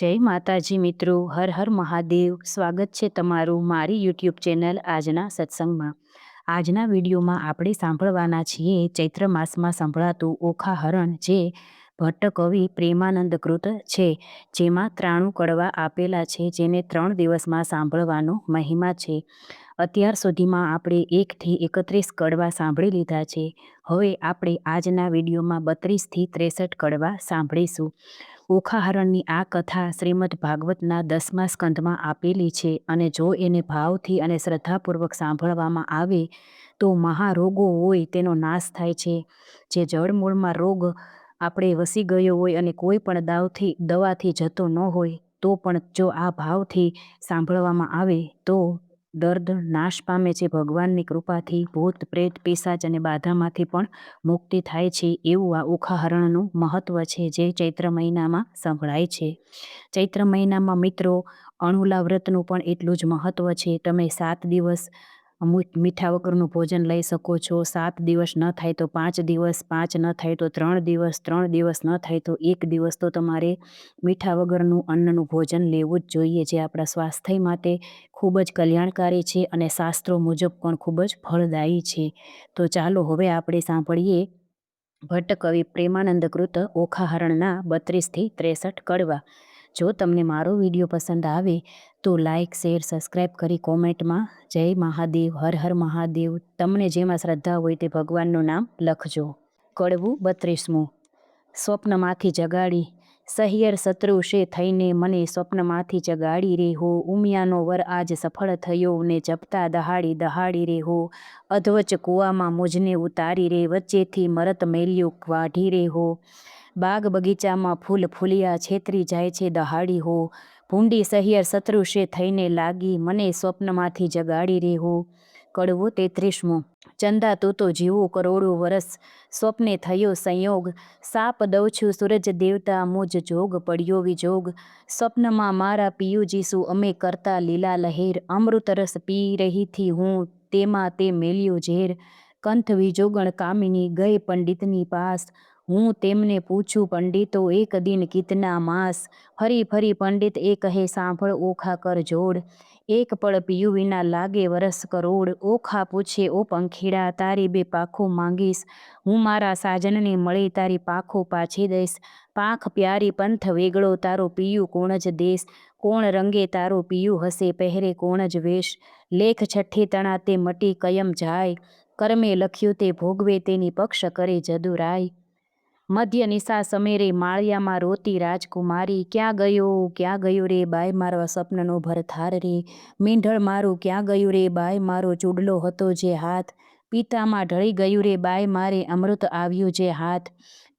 જય માતાજી મિત્રો, હર હર મહાદેવ. સ્વાગત છે તમારું મારી યુટ્યુબ ચેનલ આજના સત્સંગમાં. આજના વિડીયોમાં આપણે સાંભળવાના છીએ ચૈત્ર માસમાં સંભળાતું ઓખા હરણ, જે ભટ્ટ કવિ પ્રેમાનંદ કૃત છે, જેમાં 93 કડવા આપેલા છે, જેને 3 દિવસમાં સાંભળવાનો મહિમા છે. અત્યાર સુધીમાં આપણે 1 થી 31 કડવા સાંભળી લીધા છે. હવે આપણે આજના વિડીયોમાં 32 થી 63 કડવા સાંભળીશું. ઓખા હરણની આ કથા શ્રીમદ ભાગવતના 10મા સ્કંધમાં આપેલી છે, અને જો એને ભાવથી અને શ્રદ્ધાપૂર્વક સાંભળવામાં આવે તો મહારોગો હોય તેનો નાશ થાય છે. જે જળમૂળમાં રોગ આપણે વસી ગયો હોય અને કોઈ પણ દવાથી જતો ન હોય, તો પણ જો આ ભાવથી સાંભળવામાં આવે તો દર્દ નાશ પામે છે. ભગવાનની કૃપાથી ભૂત પ્રેત પિશાચ અને બાધામાંથી પણ મુક્તિ થાય છે. એવું આ ઓખા હરણનું મહત્વ છે, જે ચૈત્ર મહિનામાં સંભળાય છે. ચૈત્ર મહિનામાં મિત્રો અણુલા વ્રતનું પણ એટલું જ મહત્વ છે. તમે 7 દિવસ મીઠા વગરનું ભોજન લઈ શકો છો. 7 દિવસ ન થાય તો 5 દિવસ, 5 ન થાય તો 3 દિવસ, 3 દિવસ ન થાય તો 1 દિવસ તો તમારે મીઠા વગરનું અન્નનું ભોજન લેવું જ જોઈએ, જે આપણા સ્વાસ્થ્ય માટે ખૂબ જ કલ્યાણકારી છે અને શાસ્ત્રો મુજબ પણ ખૂબ જ ફળદાયી છે. તો ચાલો હવે આપણે સાંભળીએ ભટ્ટ કવિ પ્રેમાનંદ કૃત ઓખા હરણના 32 થી 63 કડવા. જો તમને મારો વિડીયો પસંદ આવે તો લાઇક, શેર, સબસ્ક્રાઈબ કરી કોમેન્ટમાં જય મહાદેવ, હર હર મહાદેવ, તમને જેમાં શ્રદ્ધા હોય તે ભગવાનનું નામ લખજો. કડવું 32મું. સ્વપ્નમાંથી જગાડી સહિયર શત્રુ શે થઈને મને સ્વપ્નમાંથી જગાડી રે હો. ઉમિયાનો વર આજ સફળ થયો ને જપતા દહાડી દહાડી રે હો. અધવચ કૂવામાં મુજને ઉતારી રે, વચ્ચેથી મરત મેલ્યો વાઢી રે હો. બાગ બગીચામાં ફૂલ ફૂલિયા છેતરી જાય છે દહાડી હો. ભૂંડી સહિયર શત્રુ શે થઈને લાગી મને સ્વપ્નમાંથી જગાડી રે હો. કડવું 33મું. ચંદા તું તો જીવો કરોડો વરસ, સ્વપ્ને થયો સંયોગ, સાપ દઉં છું સૂરજ દેવતા મુજ જોગ પડ્યો વિજોગ. સ્વપ્નમાં મારા પિયુજીસુ અમે કરતા લીલા લહેર, અમૃત રસ પી રહી થી હું તેમાં તે મેલ્યો ઝેર. કંથ વિજોગણ કામિની ગયે પંડિતની પાસ, હું તેમને પૂછું પંડિતો એક દિન કિતના માસ. ફરી ફરી પંડિત એ કહે સાંભળ ઓખા કર જોડ, એક પળ પિયુ વિના લાગે વરસ કરોડ. ઓખા પૂછે ઓ પંખીડા તારી 2 પાંખો માંગીશ, હું મારા સાજનને મળી તારી પાંખો પાછી દઈશ. પાંખ પ્યારી પંથ વેગળો તારો પિયુ કોણ જ દેશ, કોણ રંગે તારો પિયુ હશે પહેરે કોણ જ વેશ. લેખ છઠ્ઠી તણા તે મટી કયમ જાય, કર્મે લખ્યું તે ભોગવે તેની પક્ષ કરે જદુરાય. મધ્ય નિશા સમેરે માળિયામાં રોતી રાજકુમારી, ક્યાં ગયો રે બાય મારા સ્વપ્નનો ભરથાર રે. મીંઢળ મારું ક્યાં ગયું રે બાય મારો ચૂડલો હતો જે હાથ, પિતામાં ઢળી ગયું રે બાય મારે અમૃત આવ્યું જે હાથ.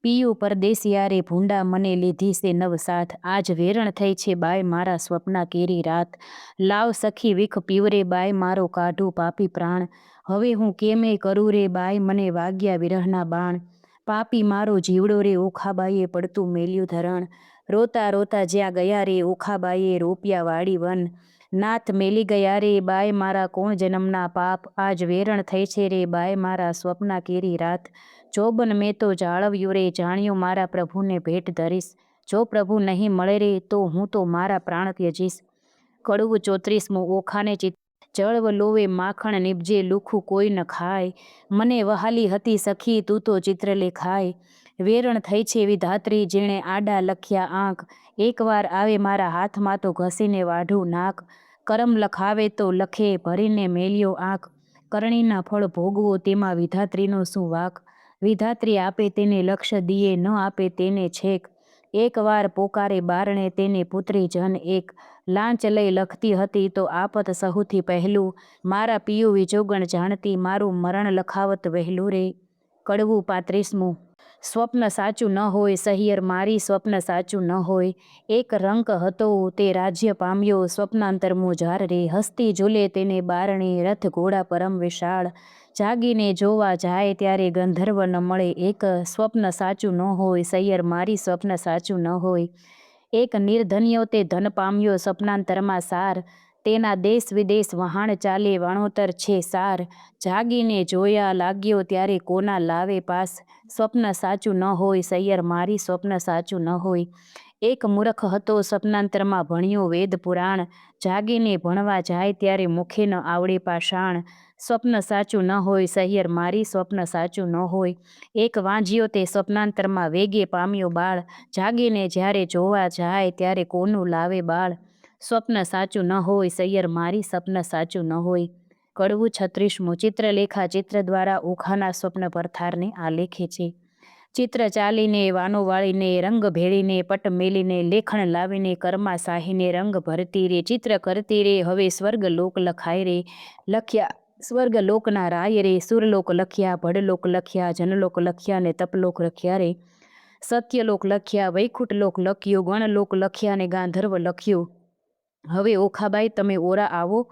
પિયુ પરદેશિયારે ભૂંડા મને લીધી સે નવ સાથ, આજ વેરણ થઈ છે બાય મારા સ્વપ્ના કેરી રાત. લાવ સખી વિખ પીવરે બાય મારો કાઢું પાપી પ્રાણ, હવે હું કેમે કરું રે બાય મને વાગ્યા વિરહના બાણ. પાપી મારો જીવડો રે ઓખાબાઈએ પડતું મેલ્યું ધરણ, રોતા રોતા જ્યાં ગયા રે ઓખાબાઈએ રોપિયા વાડી વન. નાથ મેલી ગયા રે બાય મારા કોણ જન્મના પાપ, આજ વેરણ થઈ છે રે બાય મારા સ્વપ્ના કેરી રાત. જોબન મેં તો જાળવ્યું રે જાણ્યું મારા પ્રભુને ભેટ ધરીશ, જો પ્રભુ નહીં મળે રે તો હું તો મારા પ્રાણ ત્યજીશ. કડવું 34મું. ઓખાને જળવ લોવે માખણ નીપજે લુખું કોઈ ન ખાય, મને વહાલી હતી સખી તું તો ચિત્ર લેખાય. વેરણ થઈ છે વિધાત્રી જેણે આડા લખ્યા આંખ, એકવાર આવે મારા હાથમાં તો ઘસીને વાઢું નાક. કરમ લખાવે તો લખે ભરીને મેલ્યો આંખ, કરણીના ફળ ભોગવો તેમાં વિધાત્રીનો શું વાક. વિધાત્રી આપે તેને લક્ષ દિયે ન આપે તેને છેક, એકવાર પોકારે બારણે તેને પુત્રી જન એક. લાંચ લઈ લખતી હતી તો આપત સહુથી પહેલું, મારા પિયુ વિજોગણ જાણતી મારું મરણ લખાવત વહેલું રે. કડવું 35મું. સ્વપ્ન સાચું ન હોય સહિયર મારી સ્વપ્ન સાચું ન હોય, એક રંક હતો તે રાજ્ય પામ્યો સ્વપ્નાંતર મોજાર રે. હસ્તી ઝૂલે તેને બારણે રથ ઘોડા પરમ વિશાળ, જાગીને જોવા જાય ત્યારે ગંધર્વ ન મળે એક. સ્વપ્ન સાચું ન હોય સહિયર મારી સ્વપ્ન સાચું ન હોય, એક નિર્ધન્યો તે ધન પામ્યો સ્વપ્નાંતરમાં સાર. તેના દેશ વિદેશ વહાણ ચાલે વાણોતર છે સાર, જાગીને જોયા લાગ્યો ત્યારે કોના લાવે પાસ. સ્વપ્ન સાચું ન હોય સહિયર મારી સ્વપ્ન સાચું ન હોય, એક મૂર્ખ હતો સપનાંતરમાં ભણ્યો વેદ પુરાણ, જાગીને ભણવા જાય ત્યારે મુખે ન આવડે પાષાણ. સ્વપ્ન સાચું ન હોય સહિયર મારી, સ્વપ્ન સાચું ન હોય. એક વાંજ્યો તે સ્વપ્નાંતરમાં વેગે પામ્યો બાળ, જાગીને જ્યારે જોવા જાય ત્યારે કોનું લાવે બાળ. સ્વપ્ન સાચું ન હોય સૈયર મારી, સ્વપ્ન સાચું ન હોય. કડવું 36મું ચિત્રલેખા ચિત્ર દ્વારા ઓખાના સ્વપ્ન પરથારને આલેખે છે. ચિત્ર ચાલીને વાનો વાળીને રંગ ભેળીને પટ મેલીને લેખણ લાવીને કરમાં સાહીને રંગ ભરતી રે. ચિત્ર કરતી રે હવે સ્વર્ગલોક લખાય રે. લખ્યા સ્વર્ગલોકના રાય રે, સુરલોક લખ્યા, ભડલોક લખ્યા, જનલોક લખ્યા ને તપલોક લખ્યા રે. સત્યલોક લખ્યા, વૈકુંઠલોક લખ્યો, ગણલોક લખ્યા ને ગાંધર્વ લખ્યો. હવે ઓખાબાઈ તમે ઓરા આવો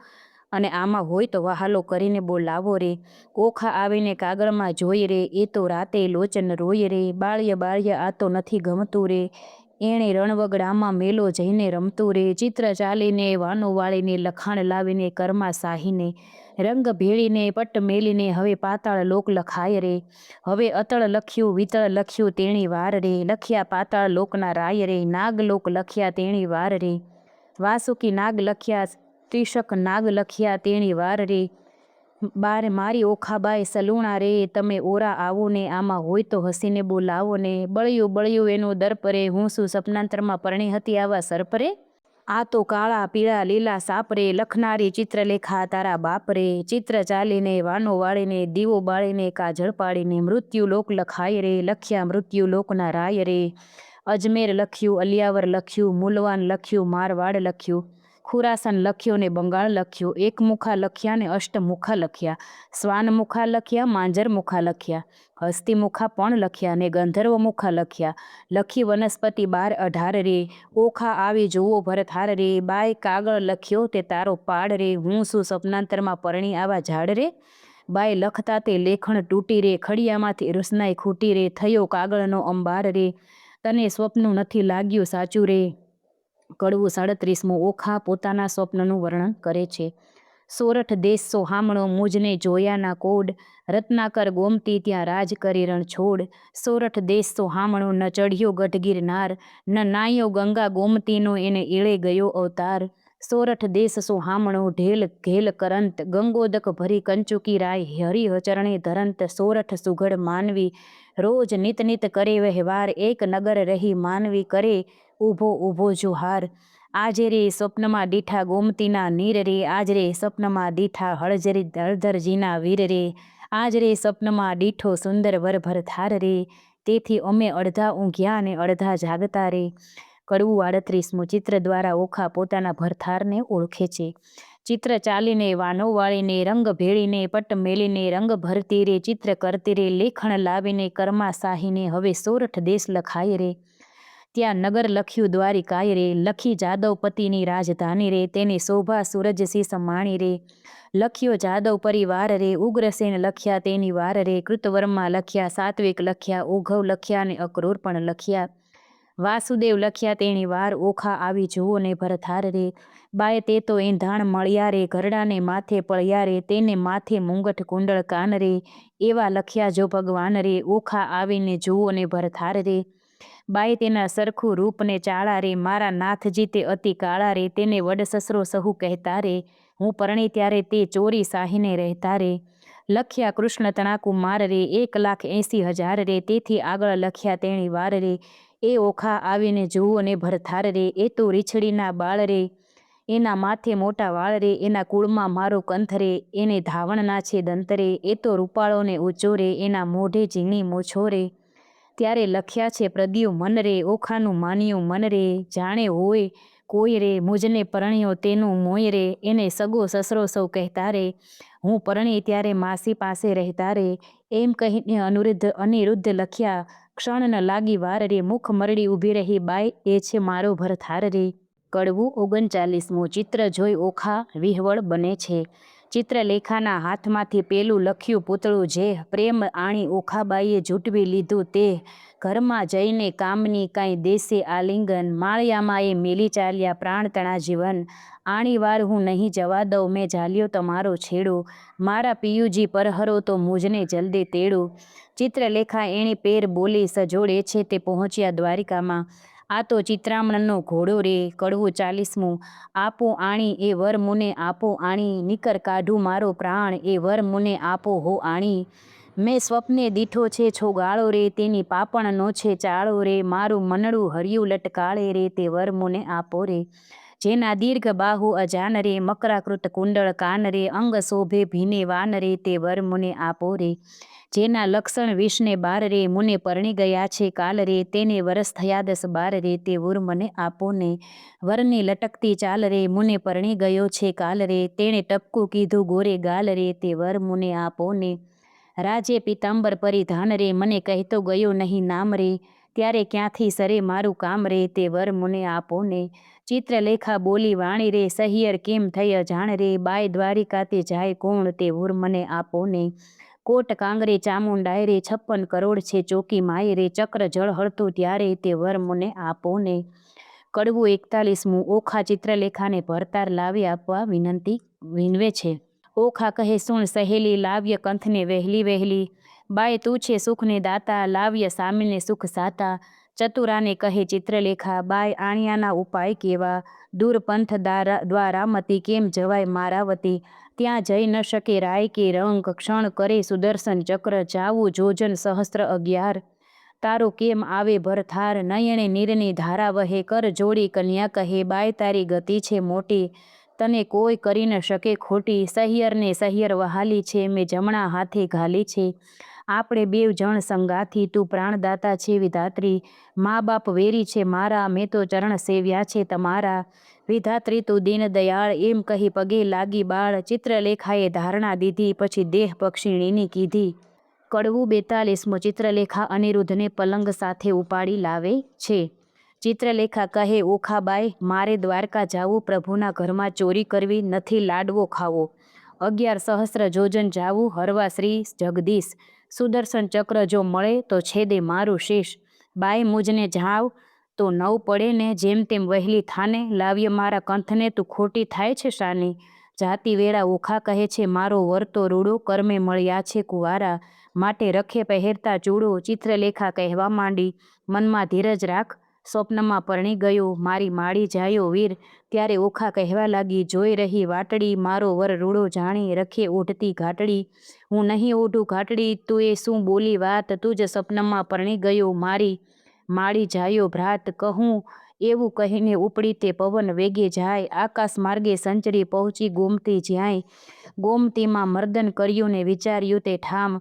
અને આમાં હોય તો વહાલો કરીને બોલાવો રે. ઓખા આવીને કાગળમાં જોઈ રે, એ તો રાતે લોચન રોય રે. બાળ્ય બાળ્ય આ તો નથી ગમતું રે, એણે રણવગડામાં મેલો જઈને રમતું રે. ચિત્ર ચાલીને વાનો વાળીને લખાણ લાવીને કરમાં સાહીને રંગ ભેળીને પટ મેલીને હવે પાતાળ લોક લખાય રે. હવે અતળ લખ્યું વિતળ લખ્યું તેણી વાર રે. લખ્યા પાતાળ લોકના રાય રે, નાગલોક લખ્યા તેણી વાર રે. વાસુકી નાગ લખ્યા, ત્રિશક નાગ લખ્યા તેણી વાર રે. બાર મારી ઓખાબાઈ સલુણા રે, તમે ઓરા આવો ને આમાં હોય તો હસીને બોલાવો ને. બળ્યું બળ્યું એનું દર્પરે, હું શું સપનાંતરમાં પરણી હતી આવા સરપરે. આ તો કાળા પીળા લીલા સાપરે, લખનારી ચિત્રલેખા તારા બાપરે. ચિત્ર ચાલીને વાનો વાળીને દીવો બાળીને કાજળ પાડીને મૃત્યુલોક લખાય રે. લખ્યા મૃત્યુલોકના રાય રે. અજમેર લખ્યું, અલિયાવર લખ્યું, મુલવાન લખ્યું, મારવાડ લખ્યું, ખુરાસન લખ્યો ને બંગાળ લખ્યો. એકમુખા લખ્યા ને અષ્ટમુખા લખ્યા, શ્વાનમુખા લખ્યા, માંજરમુખા લખ્યા, હસ્તીમુખા પણ લખ્યા ને ગંધર્વ મુખા લખ્યા. લખી વનસ્પતિ 12-18 રે. ઓખા આવી જોવો ભરથાર રે. બાય કાગળ લખ્યો તે તારો પાડ રે, હું શું સપનાંતરમાં પરણી આવા ઝાડ રે. બાય લખતા તે લેખણ તૂટી રે, ખડિયામાંથી રૂસનાઈ ખૂટી રે. થયો કાગળનો અંબાર રે, તને સ્વપ્નું નથી લાગ્યું સાચું રે. કડવું 37મું ઓખા પોતાના સ્વપ્નનું વર્ણન કરે છે. સોરઠ દેશ સોહામણો મુજને જોયાના કોડ, રત્નાકર ગોમતી ત્યાં રાજ કરી રણછોડ. સોરઠ દેશ સોહામણો ન ચઢ્યો ગઢ ગિરનાર, ન નાયો ગંગા ગોમતીનો એને એળે ગયો અવતાર. સોરઠ દેશ સોહામણો ઢેલ ઘેલ કરંત, ગંગોદક ભરી કંચુકી રાય હરિ ચરણે ધરંત. સોરઠ સુઘડ માનવી રોજ નિત નિત કરે વહેવાર, એક નગર રહી માનવી કરે ઊભો ઊભો જુહાર. આજે રે સ્વપ્નમાં દીઠા ગોમતીના નીર રે, આજ રે સ્વપ્નમાં દીઠા હળધરજીના વીર રે. આજ રે સ્વપ્નમાં દીઠો સુંદર વર ભરથાર રે, તેથી અમે અડધા ઊંઘ્યા ને અડધા જાગતા રે. કડવું 38મું ચિત્ર દ્વારા ઓખા પોતાના ભરથારને ઓળખે છે. ચિત્ર ચાલીને વાનો વાળીને રંગ ભેળીને પટ મેલીને રંગ ભરતી રે. ચિત્ર કરતી રે લેખણ લાવીને કરમાં સાહીને હવે સોરઠ દેશ લખાય રે. ત્યાં નગર લખ્યું દ્વારિકાય રે. લખી જાદવપતિની રાજધાની રે, તેની શોભા સૂરજશીશ માણી રે. લખ્યો જાદવ પરિવાર રે, ઉગ્રસેન લખ્યા તેની વાર રે. કૃતવર્મા લખ્યા, સાત્વિક લખ્યા, ઉઘવ લખ્યા ને અક્રૂર પણ લખ્યા. વાસુદેવ લખ્યા તેણી વાર, ઓખા આવી જુઓ ને ભરથાર રે. બાય તે તો એંધાણ મળ્યા રે, ઘરડાને માથે પળ્યા રે. તેને માથે મુંગઠ કુંડળ કાન રે, એવા લખ્યા જો ભગવાન રે. ઓખા આવીને જુઓ ને ભરથાર રે. બાય તેના સરખું રૂપને ચાળા રે, મારા નાથજી તે અતિ કાળા રે. તેને વડ સસરો સહુ કહેતા રે, હું પરણી ત્યારે તે ચોરી સાહીને રહેતા રે. લખ્યા કૃષ્ણ તણાકુમાર રે, 1,80,000 રે. તેથી આગળ લખ્યા તેણી વાર રે. એ ઓખા આવીને જુઓ ને ભરથાર રે. એ તો રીછડીના બાળ રે, એના માથે મોટા વાળ રે. એના કુળમાં મારો કંથ રે, એને ધાવણના છે દંત રે. એ તો રૂપાળો ને ઊંચો રે, એના મોઢે ઝીણી મૂછો રે. ત્યારે લખ્યા છે પ્રદ્યું મન રે, ઓખાનું માન્યું મન રે. જાણે હોય કોઈ રે, મુજને પરણ્યો તેનું મોય રે. એને સગો સસરો સૌ કહેતા રે, હું પરણી ત્યારે માસી પાસે રહેતા રે. એમ કહીને અનિરુદ્ધ લખ્યા, ક્ષણ ન લાગી વાર રે. મુખ મરડી ઊભી રહી બાય, એ છે મારો ભરથાર રે. કડવું 39મું ચિત્ર જોઈ ઓખા વિહવળ બને છે. ચિત્રલેખાના હાથમાંથી પેલું લખ્યું પૂતળું જે, પ્રેમ આણી ઓખાબાઈએ જૂટવી લીધું તે. ઘરમાં જઈને કામની કાંઈ દેશે આલિંગન, માળિયામાં એ મેલી ચાલ્યા પ્રાણ તણા જીવન. આણી વાર હું નહીં જવા દઉં, મેં ઝાલ્યો તમારો છેડો. મારા પિયુજી પરહરો તો મુજને જલ્દી તેડો. ચિત્રલેખા એણી પેર બોલી સજોડે છે તે પહોંચ્યા દ્વારિકામાં. આ તો ચિત્રામણનો ઘોડો રે. કડવું 40મું. આપો આણી એ વર મુને આપો આણી, નીકર કાઢું મારો પ્રાણ એ વર મુને આપો હો આણી. મેં સ્વપ્ને દીઠો છે છોગાળો રે, તેની પાપણનો છે ચાળો રે, મારું મનડું હરિયું લટકાળે રે, તે વર મુને આપો રે. જેના દીર્ઘ બાહુ અજાન રે, મકરાકૃત કુંડળ કાન રે, અંગ શોભે ભીને વાન રે, તે વર મુને આપો રે. જેના લક્ષણ 20 ને 12 રે, મુને પરણી ગયા છે કાલ રે, તેને વરસ થયા 10-12 રે, તે વર મને આપો ને. વરની લટકતી ચાલ રે, મુને પરણી ગયો છે કાલ રે, તેણે ટપકું કીધું ગોરે ગાલ રે, તે વર મુને આપો ને. રાજે પિતાંબર પરિધાન રે, મને કહેતો ગયો નહીં નામ રે, ત્યારે ક્યાંથી સરે મારું કામ રે, તે વર મુને આપો ને. ચિત્રલેખા બોલી વાણી રે, સહિયર કેમ થઈ અજાણ રે, બાય દ્વારિકાતે જાય કોણ, તે વર મને આપો ને. કોટ કાંગરે ચામુંડાય રે, 56 કરોડ છે ચોકી માય રે, ચક્ર જળ હળતું ત્યારે, તે વર મને આપો ને. કડવું 41મું. ઓખા ચિત્રલેખાને ભરતાર લાવી આપવા વિનવે છે. ઓખા કહે સુણ સહેલી, લાવ્ય કંથને વહેલી વહેલી, બાય તું છે સુખને દાતા, લાવ્ય સામીલને સુખ સાતા. ચતુરાને કહે ચિત્રલેખા, બાય આણિયાના ઉપાય કેવા, દૂર પંથ દ્વારામતી, કેમ જવાય મારાવતી. ત્યાં જઈ ન શકે રાય કે રંગ, ક્ષણ કરે સુદર્શન ચક્ર, જાવું જોજન સહસ્ત્ર 11. તારો કેમ આવે ભરથાર, નયણે નીરની ધારા વહે, કર જોડી કન્યા કહે, બાય તારી ગતિ છે મોટી, તને કોઈ કરી ન શકે ખોટી. સહિયરને સહિયર વહાલી છે, મેં જમણા હાથે ઘાલી છે, આપણે બેવ જણ સંગાથી, તું પ્રાણદાતા છે વિધાત્રી. મા બાપ વેરી છે મારા, મેં તો ચરણ સેવ્યા છે તમારા, વિધાત્રી તું દીન દયાળ, એમ કહી પગે લાગી બાળ. ચિત્રલેખાએ ધારણા દીધી, પછી દેહ પક્ષીણીની કીધી. કડવું 42મું. ચિત્રલેખા અનિરુદ્ધને પલંગ સાથે ઉપાડી લાવે છે. ચિત્રલેખા કહે, ઓખાબાઈ મારે દ્વારકા જાવું, પ્રભુના ઘરમાં ચોરી કરવી, નથી લાડવો ખાવો. 11 સહસ્ત્ર જોજન જાવું, હરવા શ્રી જગદીશ, સુદર્શન ચક્ર જો મળે તો છેદે મારું શીશ. બાઈ મુજને જાવ તો નવ પડે ને, જેમ તેમ વહેલી થાને, લાવ્ય મારા કંથને, તું ખોટી થાય છે શાની. જાતિ વેળા ઓખા કહે છે, મારો વર તો રૂડો, કર્મે મળ્યા છે કુંવારા, માટે રખે પહેરતા ચૂડો. ચિત્રલેખા કહેવા માંડી, મનમાં ધીરજ રાખ, સ્વપ્નમાં પરણી ગયો, મારી માળી જાયો વીર. ત્યારે ઓખા કહેવા લાગી, જોઈ રહી વાટડી, મારો વર રૂડો જાણી, રખે ઓઢતી ઘાટડી. હું નહીં ઓઢું ઘાટડી, તું એ શું બોલી વાત, તું જ સપનમાં પરણી ગયો, મારી માળી જાયો ભ્રાત. કહું એવું કહીને ઉપડી તે પવન વેગે જાય, આકાશ માર્ગે સંચરી પહોંચી ગોમતી જ્યાંય. ગોમતીમાં મર્દન કર્યું ને વિચાર્યું તે ઠામ,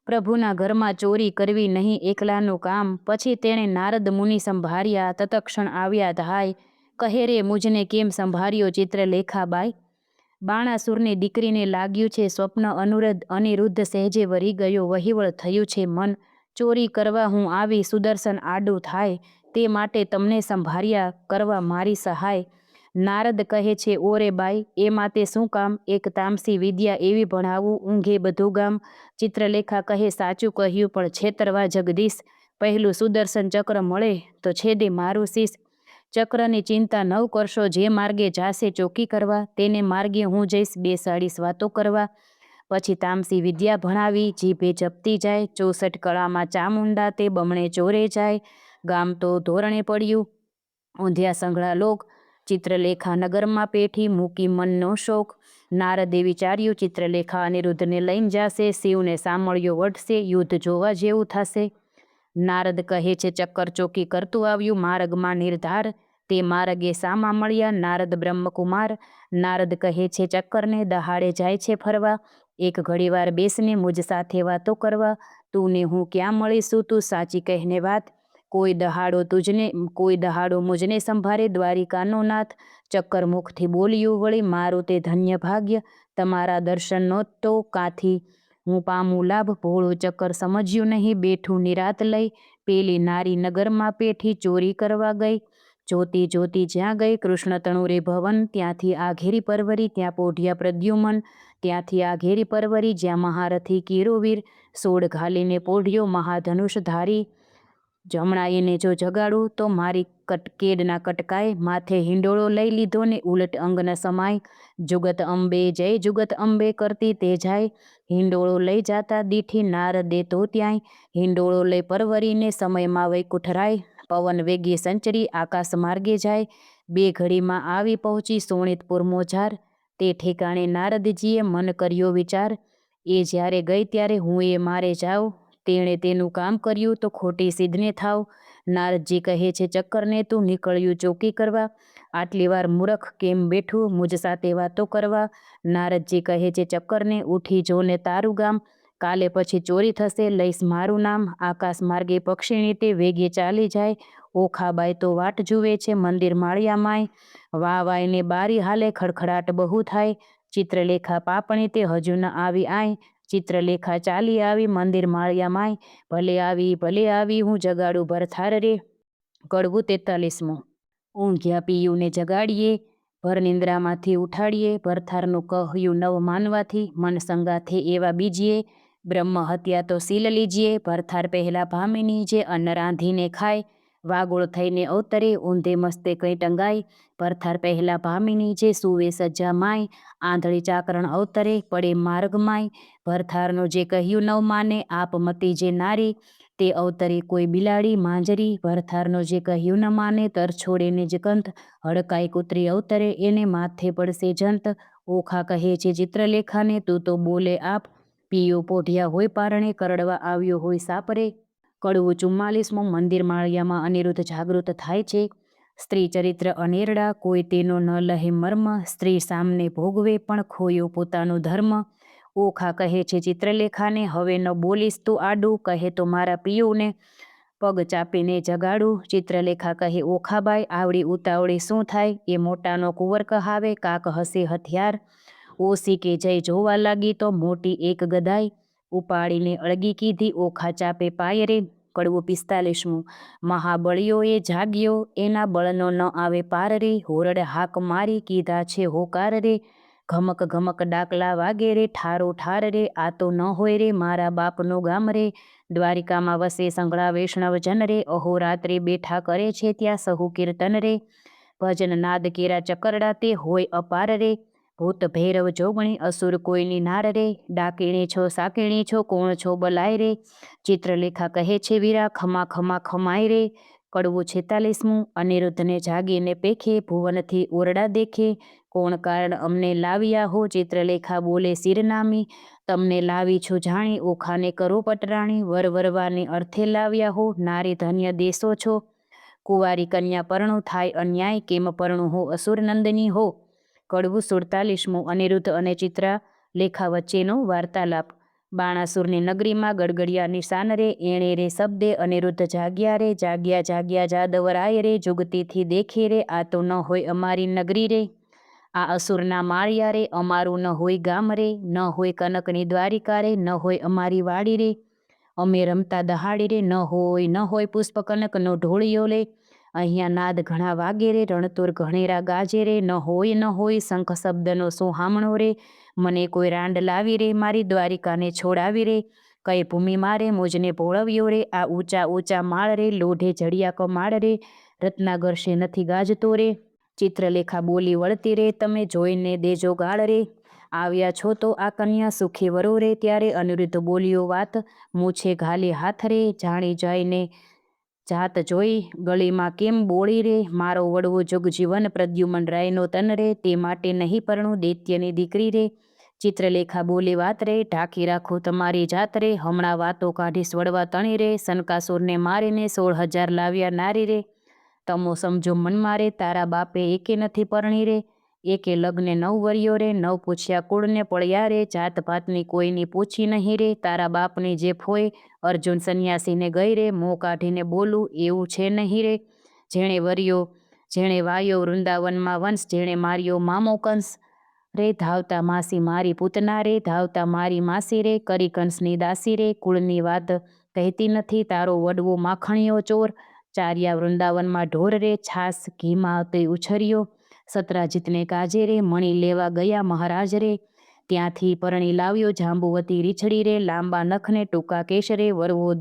પ્રભુના ઘરમાં ચોરી કરવી નહીં એકલાનું કામ. પછી તેણે નારદ મુનિ સંભાર્યા, તત્ક્ષણ આવ્યા ધાય, કહે રે મુજને કેમ સંભાર્યો ચિત્રલેખાબાઈ. બાણાસુરની દીકરીને લાગ્યું છે સ્વપ્ન, અનિરુદ્ધ સહેજે વરી ગયો, વહીવળ થયું છે મન. ચોરી કરવા હું આવી, સુદર્શન આડું થાય, તે માટે તમને સંભાર્યા, કરવા મારી સહાય. નારદ કહે છે, ઓરે બાઈ એ માટે શું કામ, એક તામસી વિદ્યા એવી ભણાવું, ઊંઘે બધું ગામ. ચિત્રલેખા કહે, સાચું કહ્યું પણ છેતરવા જગદીશ, પહેલું સુદર્શન ચક્ર મળે તો છેદે મારું શીશ. ચક્રની ચિંતા નવ કરશો, જે માર્ગે જાશે ચોકી કરવા, તેને માર્ગે હું જઈશ બેસાડીશ વાતો કરવા. પછી તામસી વિદ્યા ભણાવી, જીભે જપતી જાય, 64 કળામાં ચામુંડા, તે બમણે ચોરે જાય. ગામ તો ધોરણે પડ્યું, ઊંધ્યા સંઘળા લોક, ચિત્રલેખા નગરમાં પેઠી, મૂકી મનનો શોક. નારદે વિચાર્યું, ચિત્રલેખા અનિરુદ્ધને લઈને જાશે, શિવને સાંભળ્યો વઢશે, યુદ્ધ જોવા જેવું થશે. નારદ કહે છે, ચક્કર ચોકી કરતું આવ્યું, માર્ગમાં નિર્ધાર, તે માર્ગે સામા મળ્યા નારદ બ્રહ્મકુમાર. નારદ કહે છે, ચક્કરને દહાડે જાય છે ફરવા, એક ઘડીવાર બેસને મુજ સાથે વાતો કરવા. તું ને હું ક્યાં મળીશું, તું સાચી કહેને વાત, કોઈ દહાડો મુજને સંભારે દ્વારિકાનો નાથ. ચક્કર મુખથી બોલ્યું વળી, મારું તે ધન્ય ભાગ્ય, તમારા દર્શનનો તો કાથી હું પામું લાભ. ભોળું ચક્કર સમજ્યું નહીં, બેઠું નિરાત લઈ, પેલી નારી નગરમાં પેઠી ચોરી કરવા ગઈ. જોતી જોતી જ્યાં ગઈ, કૃષ્ણ તણુરે ભવન, ત્યાંથી આ ઘેરી પરવરી, ત્યાં પોઢિયા પ્રદ્યુમન, ત્યાંથી આ ઘેરી પરવરી, જ્યાં મહારથી કીરોવીર, સોડ ઘાલીને પોઢ્યો મહાધનુષ ધારી. જમણા એને જો જગાડું તો મારી કેડના કટકાય, માથે હિંડોળો લઈ લીધો ને ઉલટ અંગના સમાય. જુગત અંબે જય જુગત અંબે કરતી તે જાય, હિંડોળો લઈ જાતા દીઠી નારદે તો ત્યાંય. હિંડોળો લઈ પરવરીને સમયમાં વૈકુંઠ રાય, પવન વેગે સંચરી આકાશ માર્ગે જાય, 2 ઘડીમાં આવી પહોંચી સોણિતપુર મોજાર, તે ઠેકાણે નારદજીએ મન કર્યો વિચાર, એ જ્યારે ગઈ ત્યારે હું એ મારે જાઉં, તેણે તેનું કામ કર્યું તો ખોટી સિદ્ધને થાવ. નારદજી કહે છે ચક્કરને તું નીકળ્યું ચોકી કરવા, આટલી વાર મૂરખ કેમ બેઠું મુજ સાથે વાતો કરવા. નારદજી કહે છે ચક્કરને ઉઠી જો ને તારું ગામ, કાલે પછી ચોરી થશે લઈશ મારું નામ. આકાશ માર્ગે પક્ષીણી તે વેગે ચાલી જાય, ઓખાબાઈ તો વાટ જુએ છે મંદિર માળિયામાંય, વાયને બારી હાલે ખડખડાટ બહુ થાય, ચિત્રલેખા પાપણી તે હજુ ન આવી આય, ચિત્રલેખા ચાલી આવી મંદિર માળિયામાંય, ભલે આવી હું જગાડું ભરથાર રે. કડવું 43. ઊંઘ્યા પિયુને જગાડીએ, ભર નિંદ્રામાંથી ઉઠાડીએ, ભરથારનું કહ્યું નવ માનવાથી, મન સંગાથે એવા બીજીએ, બ્રહ્મ હત્યા તો સીલ લીજીએ. ભરથાર પહેલા ભામિની જે અન્ન રાંધીને ખાય, વાગોળ થઈને અવતરે ઊંધે મસ્તે કંઈ ટંગાય. ભરથાર પહેલા ભામિની જે સુવે સજ્જા માય, આંધળી ચાકરણ અવતરે પડે માર્ગમાય. ભરથારનું જે કહ્યું નવ માને આપમતી જે નારી, તે અવતરે કોઈ બિલાડી માંજરી. ભરથારનું જે કહ્યું ન માને તર છોડે ને જ કંથ, હડકાઈ કૂતરી અવતરે એને માથે પડશે જંત. ઓખા કહે છે ચિત્રલેખાને તું તો બોલે આપ, પિયો પોઢિયા હોય પારણે કરડવા આવ્યો હોય સાપરે. કડવું 44. મંદિર માળિયામાં અનિરુદ્ધ જાગૃત થાય છે. સ્ત્રી ચરિત્ર અનેરડા કોઈ તેનો ન લહે મર્મ, સ્ત્રી સામને ભોગવે પણ ખોયો પોતાનો ધર્મ. ઓખા કહે છે ચિત્રલેખાને હવે ન બોલીશ તું આડું, કહે તો મારા પિયુને પગ ચાપીને જગાડું. ચિત્રલેખા કહે ઓખાબાઈ આવડી ઉતાવળી શું થાય, એ મોટાનો કુંવર કહાવે કાક હશે હથિયાર. ઓસી કે જઈ જોવા લાગી તો મોટી એક ગદાઈ, ઉપાડીને અળગી કીધી ઓખા ચાપે પાય રે. કડવું 45. મહાબળીઓ એ જાગ્યો એના બળનો ન આવે પાર રે, હોરડ હાક મારી કીધા છે હોકાર રે, ઘમક ઘમક ડાકલા વાગે રે ઠારો ઠાર રે, આ તો ન હોય રે મારા બાપનું ગામ રે. દ્વારિકામાં વસે સંઘળા વૈષ્ણવ જન રે, અહોરાત્રે બેઠા કરે છે ત્યાં સહુ કીર્તન રે, ભજન નાદ કેરા ચકરડા તે હોય અપાર રે, ભૂત ભૈરવ જોગણી અસુર કોઈની નાર રે, ડાકીણી છો સાકીણી છો કોણ છો બલાય રે. ચિત્રલેખા કહે છે વીરા ખમા ખમા ખમાય રે. કડવું 46. અનિરુદ્ધને જાગીને પેખે, ભુવનથી ઓરડા દેખે, કોણ કારણ અમને લાવ્યા હો. ચિત્રલેખા બોલે શિરનામી, તમને લાવી છું જાણી, ઓખાને કરો પટરાણી, વરવરવાને અર્થે લાવ્યા હો, નારી ધન્ય દેશો છો, કુંવારી કન્યા પરણું થાય અન્યાય, કેમ પરણું હો અસુર નંદની હો. કડવું 47. અનિરુદ્ધ અને ચિત્રલેખા વચ્ચેનો વાર્તાલાપ. બાણાસુરની નગરીમાં ગડગડિયા નિશાન રે, એણે રે શબ્દે અનિરુદ્ધ જાગ્યા રે, જાગ્યા જાગ્યા જાદવરાય રે, જુગતીથી દેખે રે આ તો ન હોય અમારી નગરી રે, આ અસુરના માળિયા રે, અમારું ન હોય ગામ રે, ન હોય કનકની દ્વારિકા રે, ન હોય અમારી વાડી રે, અમે રમતા દહાડી રે, ન હોય પુષ્પકનકનો ઢોળિયો રે, અહીંયા નાદ ઘણા વાગે રે, રણતુર ઘણેરા ગાજે રે, ન હોય શંખ શબ્દનો સોહામણો રે, મને કોઈ રાંડ લાવી રે મારી દ્વારિકાને છોડાવી રે, કઈ ભૂમિ મારે મોજને પોળવ્યો રે, આ ઊંચા ઊંચા માળ રે, લોઢે જડિયા કમાળ રે, રત્નાગર્ષે નથી ગાજતો રે. ચિત્રલેખા બોલી વળતી રે તમે જોઈને દેજો ગાળ રે, આવ્યા છો તો આ કન્યા સુખી વરો રે. ત્યારે અનિરુદ્ધ બોલ્યો વાત મૂછે ઘાલી હાથ રે, જાણી જઈને જાત જોઈ ગળીમાં કેમ બોળી રે, મારો વડવો જુગજીવન પ્રદ્યુમન રાયનો તન રે, તે માટે નહીં પરણું દૈત્યની દીકરી રે. ચિત્રલેખા બોલી વાત રે, ઢાંકી રાખો તમારી જાત રે, હમણાં વાતો કાઢીશ વડવા તણી રે, સનકાસુરને મારીને 16,000 લાવ્યા નારી રે, તમો સમજો મન મારે, તારા બાપે એકે નથી પરણી રે, એકે લગ્ને 9 વર્યો રે, 9 પૂછ્યા કુળને પળ્યા રે, જાત પાતની કોઈની પૂછી નહીં રે, તારા બાપની જે ફોય અર્જુન સંન્યાસીને ગઈ રે, મોં કાઢીને બોલું એવું છે નહીં રે, જેણે વાયો વૃંદાવનમાં વંશ, જેણે માર્યો મામો કંસ રે, ધાવતા માસી મારી પૂતના રે, ધાવતા મારી માસી રે, કરી કંસની દાસી રે, કુળની વાત કહેતી નથી, તારો વડવો માખણીયો ચોર, ચાર્યા વૃંદાવનમાં ઢોર રે, છાસ ઘીમાં તે ઉછર્યો, સતરાજીતને કાજે રે, મણી લેવા ગયા મહારાજ રે, ત્યાંથી પરણી લાવ્યો જાંબુવતી રીછડી રે, લાંબા નખને ટૂંકા કેશ રે, વરવો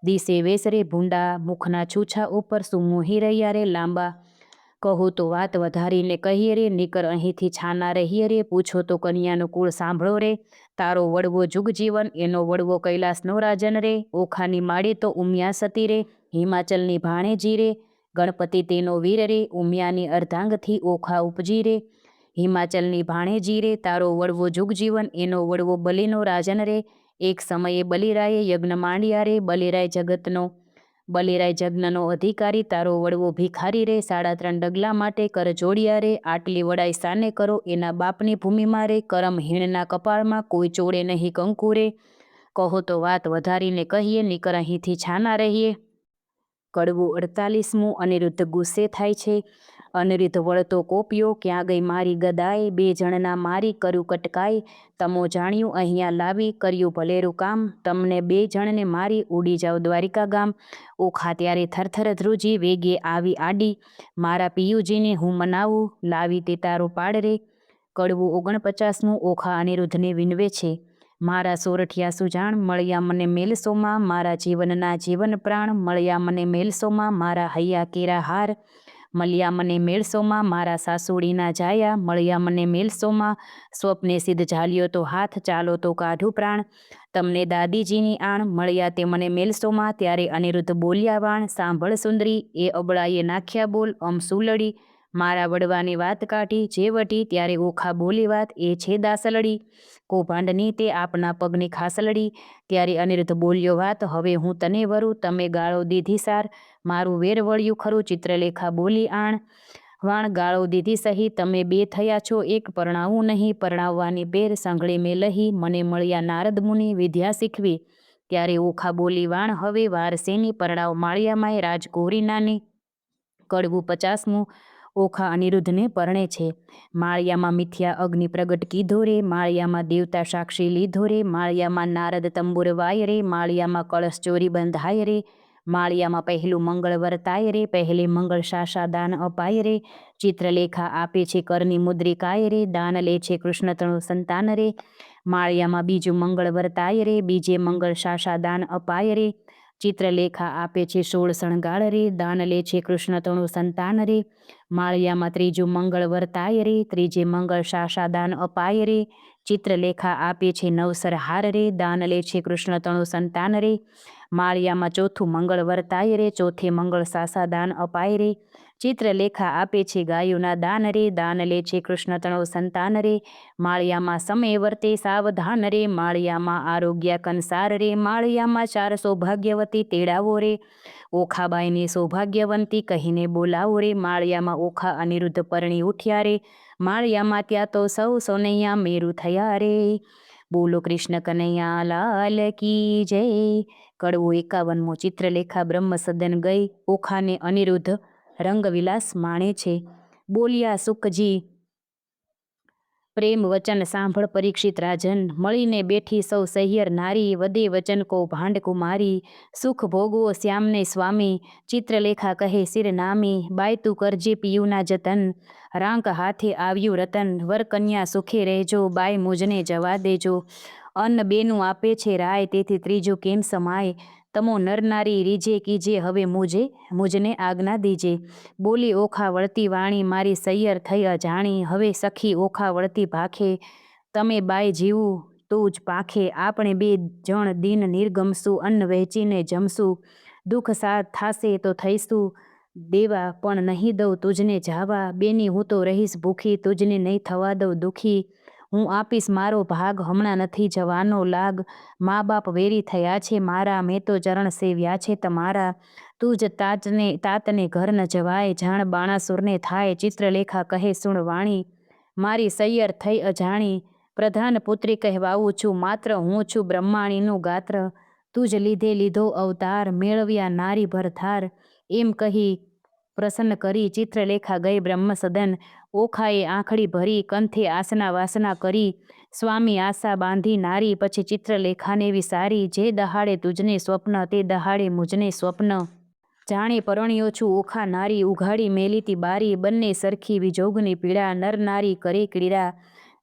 દિશે વેશ રે, ભૂંડા મુખના છૂછા ઉપર સુમોહી રહ્યા રે, લાંબા કહું તો વાત વધારીને કહીએ રે, નીકર અહીંથી છાના રહીએ રે, પૂછો તો કન્યાનું કુળ સાંભળો રે, તારો વડવો જુગજીવન એનો વડવો કૈલાસનો રાજન રે, ઓખાની માડી તો ઉમિયા સતી રે, હિમાચલની ભાણેજી રે, ગણપતિ તેનો વીર રે, ઉમિયાની અર્ધાંગથી ઓખા ઉપજી રે. હિમાચલની ભાણેજી રે, તારો વડવો જુગજીવન, એનો વડવો બલિનો રાજન રે. એક સમયે બલિરાયે યજ્ઞ માંડ્યા રે, બલિરાય જગ્નનો અધિકારી, તારો વડવો ભિખારી રે. 3.5 ડગલા માટે કર જોડિયા રે, આટલી વડાઈ સાને કરો, એના બાપની ભૂમિમાં રે. કરમ હીણના કપાળમાં કોઈ ચોડે નહીં કંકુ રે. કહો તો વાત વધારીને કહીએ, નીકર અહીંથી છાના રહીએ. કડવું 48મું. અનિરુદ્ધ ગુસ્સે થાય છે. અનિરુદ્ધ વળતો કોપ્યો, ક્યાં ગઈ મારી ગદાય, 2 જણના મારી કર્યું કટકાય. તમો જાણ્યું અહીંયા લાવી, કર્યું ભલેરું કામ, તમને 2 જણને મારી, ઉડી જાઓ દ્વારિકા ગામ. ઓખા ત્યારે થરથર ધ્રુજી, વેગે આવી આડી, મારા પિયુજીને હું મનાવું, લાવી તે તારો પાડ રે. કડવું 49મું. ઓખા અનિરુદ્ધને વિનવે છે, મારા સોરઠિયા સુજાણ, મળ્યા મને મેલસોમાં, મારા જીવનના જીવન પ્રાણ, મળ્યા મને મેલસોમાં, મારા હૈયા કેરા હાર, મળ્યા મને મેળસોમાં, મારા સાસુડીના જાયા, મળ્યા મને મેલસોમાં, સ્વપ્ને સિદ્ધ ઝાલ્યો તો હાથ, ચાલો તો કાઢું પ્રાણ, તમને દાદીજીની આણ, મળ્યા તે મને મેલસોમાં. ત્યારે અનિરુદ્ધ બોલ્યા વાણ, સાંભળ સુંદરી, એ અબળાએ નાખ્યા બોલ, સુલડી, મારા વડવાની વાત કાઢી, જે વટી. ત્યારે ઓખા બોલી વાત, એ છે દાસલડી, કૌભાંડની તે આપના પગની ખાસલડી. ત્યારે અનિરુદ્ધ બોલ્યો વાત, હવે હું તને વરું, તમે ગાળો દીધી સાર, મારું વેર વળ્યું ખરું. ચિત્રલેખા બોલી આણ વાણ, ગાળો દીધી સહી, તમે 2 થયા છો એક, પરણાવું નહીં, પરણાવવાની બેર, સંઘળી મેં લહી, મને મળ્યા નારદ મુનિ, વિદ્યા શીખવી. ત્યારે ઓખા બોલી વાણ, હવે વાર શેની, પરણાવ માળિયામાંય રાજકુંવરી નાની. કડવું 50મું. ઓખા અનિરુદ્ધને પરણે છે. માળિયામાં મિથ્યા અગ્નિ પ્રગટ કીધો રે, માળિયામાં દેવતા સાક્ષી લીધો રે, માળિયામાં નારદ તંબુર વાય રે, માળિયામાં કળશ ચોરી બંધાય રે, માળિયામાં પહેલું મંગળ વર્તાય રે, પહેલે મંગળ સાસા દાન અપાય રે. ચિત્રલેખા આપે છે કરની મુદ્રિકાય રે, દાન લે છે કૃષ્ણતણું સંતાન રે. માળિયામાં બીજું મંગળ વર્તાય રે, બીજે મંગળ સાસા દાન અપાય રે. ચિત્રલેખા આપે છે 16 શણગાર રે, દાન લે છે કૃષ્ણતણું સંતાન રે. માળિયામાં ત્રીજું મંગળ વર્તાય રે, ત્રીજે મંગળ સાસા દાન અપાય રે. ચિત્રલેખા આપે છે 9 સરહાર રે, દાન લે છે કૃષ્ણતણું સંતાન રે. માળિયામાં ચોથું મંગળ વર્તાય રે, ચોથે મંગળ સાસા દાન અપાય રે. ચિત્રલેખા આપે છે ગાયોના દાન રે, દાન લે છે કૃષ્ણતણું સંતાન રે. માળિયામાં સમય વર્તે સાવધાન રે, માળિયામાં આરોગ્ય કંસાર રે, માળિયામાં 4 સૌભાગ્યવતી તેડાવો રે. ઓખાબાઈની સૌભાગ્યવંતી કહીને બોલાવો રે. માળિયામાં ઓખા અનિરુદ્ધ પરણી ઉઠ્યા રે, માળિયામાં ત્યાં તો સૌ સોનૈયા મેરુ થયા રે. બોલો કૃષ્ણ કનૈયા લાલ કી જય. કડવું 51મું. ચિત્રલેખા બ્રહ્મ સદન ગઈ, ઓખાને અનિરુદ્ધ રંગવિલાસ માણે છે. બોલ્યા સુખજી, પ્રેમ વચન સાંભળ પરીક્ષિત રાજન, મળીને બેઠી સૌ સહિયર નારી, વદે વચન કૌભાંડ કુમારી, સુખ ભોગવો શ્યામને સ્વામી. ચિત્રલેખા કહે શિર નામી, બાય તું કરજે પિયુના જતન, રાંક હાથે આવ્યું રતન, વર કન્યા સુખે રહેજો, બાય મુજને જવા દેજો. અન્ન બેનું આપે છે રાય, તેથી ત્રીજું કેમ સમાય, તમો નરનારી રીજે કીજે, હવે મુજને આજ્ઞા દીજે. બોલી ઓખા વળતી વાણી, મારી સૈયર થઈ અજાણી, હવે સખી ઓખા વળતી ભાખે, તમે બાય જીવું તું જ પાખે. આપણે 2 જણ દિન નિર્ગમશું, અન્ન વહેંચીને જમશું, દુઃખ સાથ થાશે તો થઈશું દેવા, પણ નહીં દઉં તુજને જાવા, બેની હું તો રહીશ ભૂખી, તુજને નહીં થવા દઉં દુઃખી. હું આપીશ મારો ભાગ, હમણાં નથી જવાનો લાગ, મા બાપ વેરી થયા છે મારા, મેં તો ચરણ સેવ્યા છે તમારા, તું જ તાતને ઘર ન જવાય, જાણ બાણાસુરને થાય. ચિત્રલેખા કહે સુણ વાણી, મારી સૈયર થઈ અજાણી, પ્રધાન પુત્રી કહેવાવું છું, માત્ર હું છું બ્રહ્માણીનું ગાત્ર, તું જ લીધો અવતાર, મેળવ્યા નારી ભરથાર. એમ કહી પ્રસન્ન કરી ચિત્રલેખા ગઈ બ્રહ્મ સદન. ઓખાએ આંખડી ભરી, કંથે આસના વાસના કરી, સ્વામી આશા બાંધી નારી, પછી ચિત્રલેખાને વિસારી, જે દહાડે તુજને સ્વપ્ન, તે દહાડે મુજને સ્વપ્ન. જાણે પરણ્યો છું ઓખા નારી, ઉઘાડી મેલીતી બારી, બંને સરખી વિજોગની પીડા, નર નારી કરે ક્રીડા,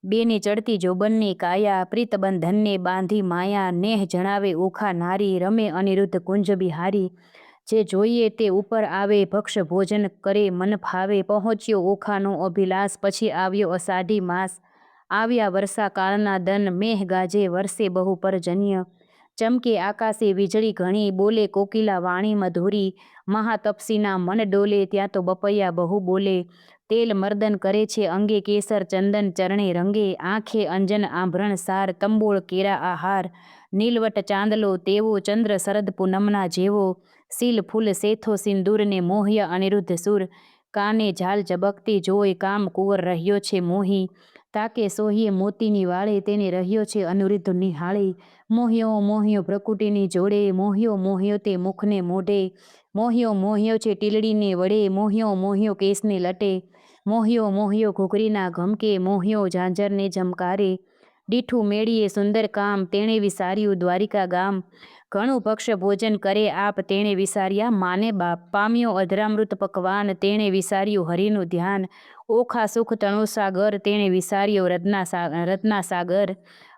બેને ચડતી જોબનની કાયા, પ્રીત બંધનને બાંધી માયા, નેહ જણાવે ઓખા નારી, રમે અનિરુદ્ધ કુંજ બિહારી, જે જોઈએ તે ઉપર આવે, ભક્ષ ભોજન કરે મન ફાવે. પહોંચ્યો ઓખાનો અભિલાષ, પછી આવ્યો અષાઢી માસ, આવ્યા વર્ષા કાળના દન, મેહ ગાજે વરસે બહુ પરજન્ય, ચમકે આકાશે વીજળી ઘણી, બોલે કોકિલા વાણી મધુરી, મહાતપસીના મન ડોલે ત્યાં તો બપૈયા બહુ બોલે. તેલ મર્દન કરે છે અંગે, કેસર ચંદન ચરણે રંગે, આંખે અંજન આભરણ સાર, તંબોળ કેરા આહાર. નીલવટ ચાંદલો તેવો, ચંદ્ર શરદ પૂનમના જેવો, સીલ ફૂલ શેથો સિંદૂરને મોહ્ય અનિરુદ્ધ સુર. કાને ઝાલ ઝબકતી જોઈ, કામ કુંવર રહ્યો છે મોહી, તાકે સોહીએ મોતીની વાળે, તેને રહ્યો છે અનિરુદ્ધ નિહાળી. મોહ્યો ભ્રકુટીની જોડે, મોહ્યો તે મુખને મોઢે, મોહ્યો છે ટીલડીને વડે, મોહ્યો કેસને લટે, મોહ્યો ઘૂઘરીના ઘમકે, મોહ્યો ઝાંઝરને ઝમકારે. ડીઠું મેળીએ સુંદર કામ, તેણે વિસાર્યું દ્વારિકા ગામ. ઘણું ભક્ષ ભોજન કરે આપ, તેણે વિસાર્યા માને બાપ. પામ્યો અધરામૃત પકવાન, તેણે વિસાર્યું હરિનું ધ્યાન. ઓખા સુખ તણુ સાગર, તેણે વિસાર્યો રત્ના સાગર.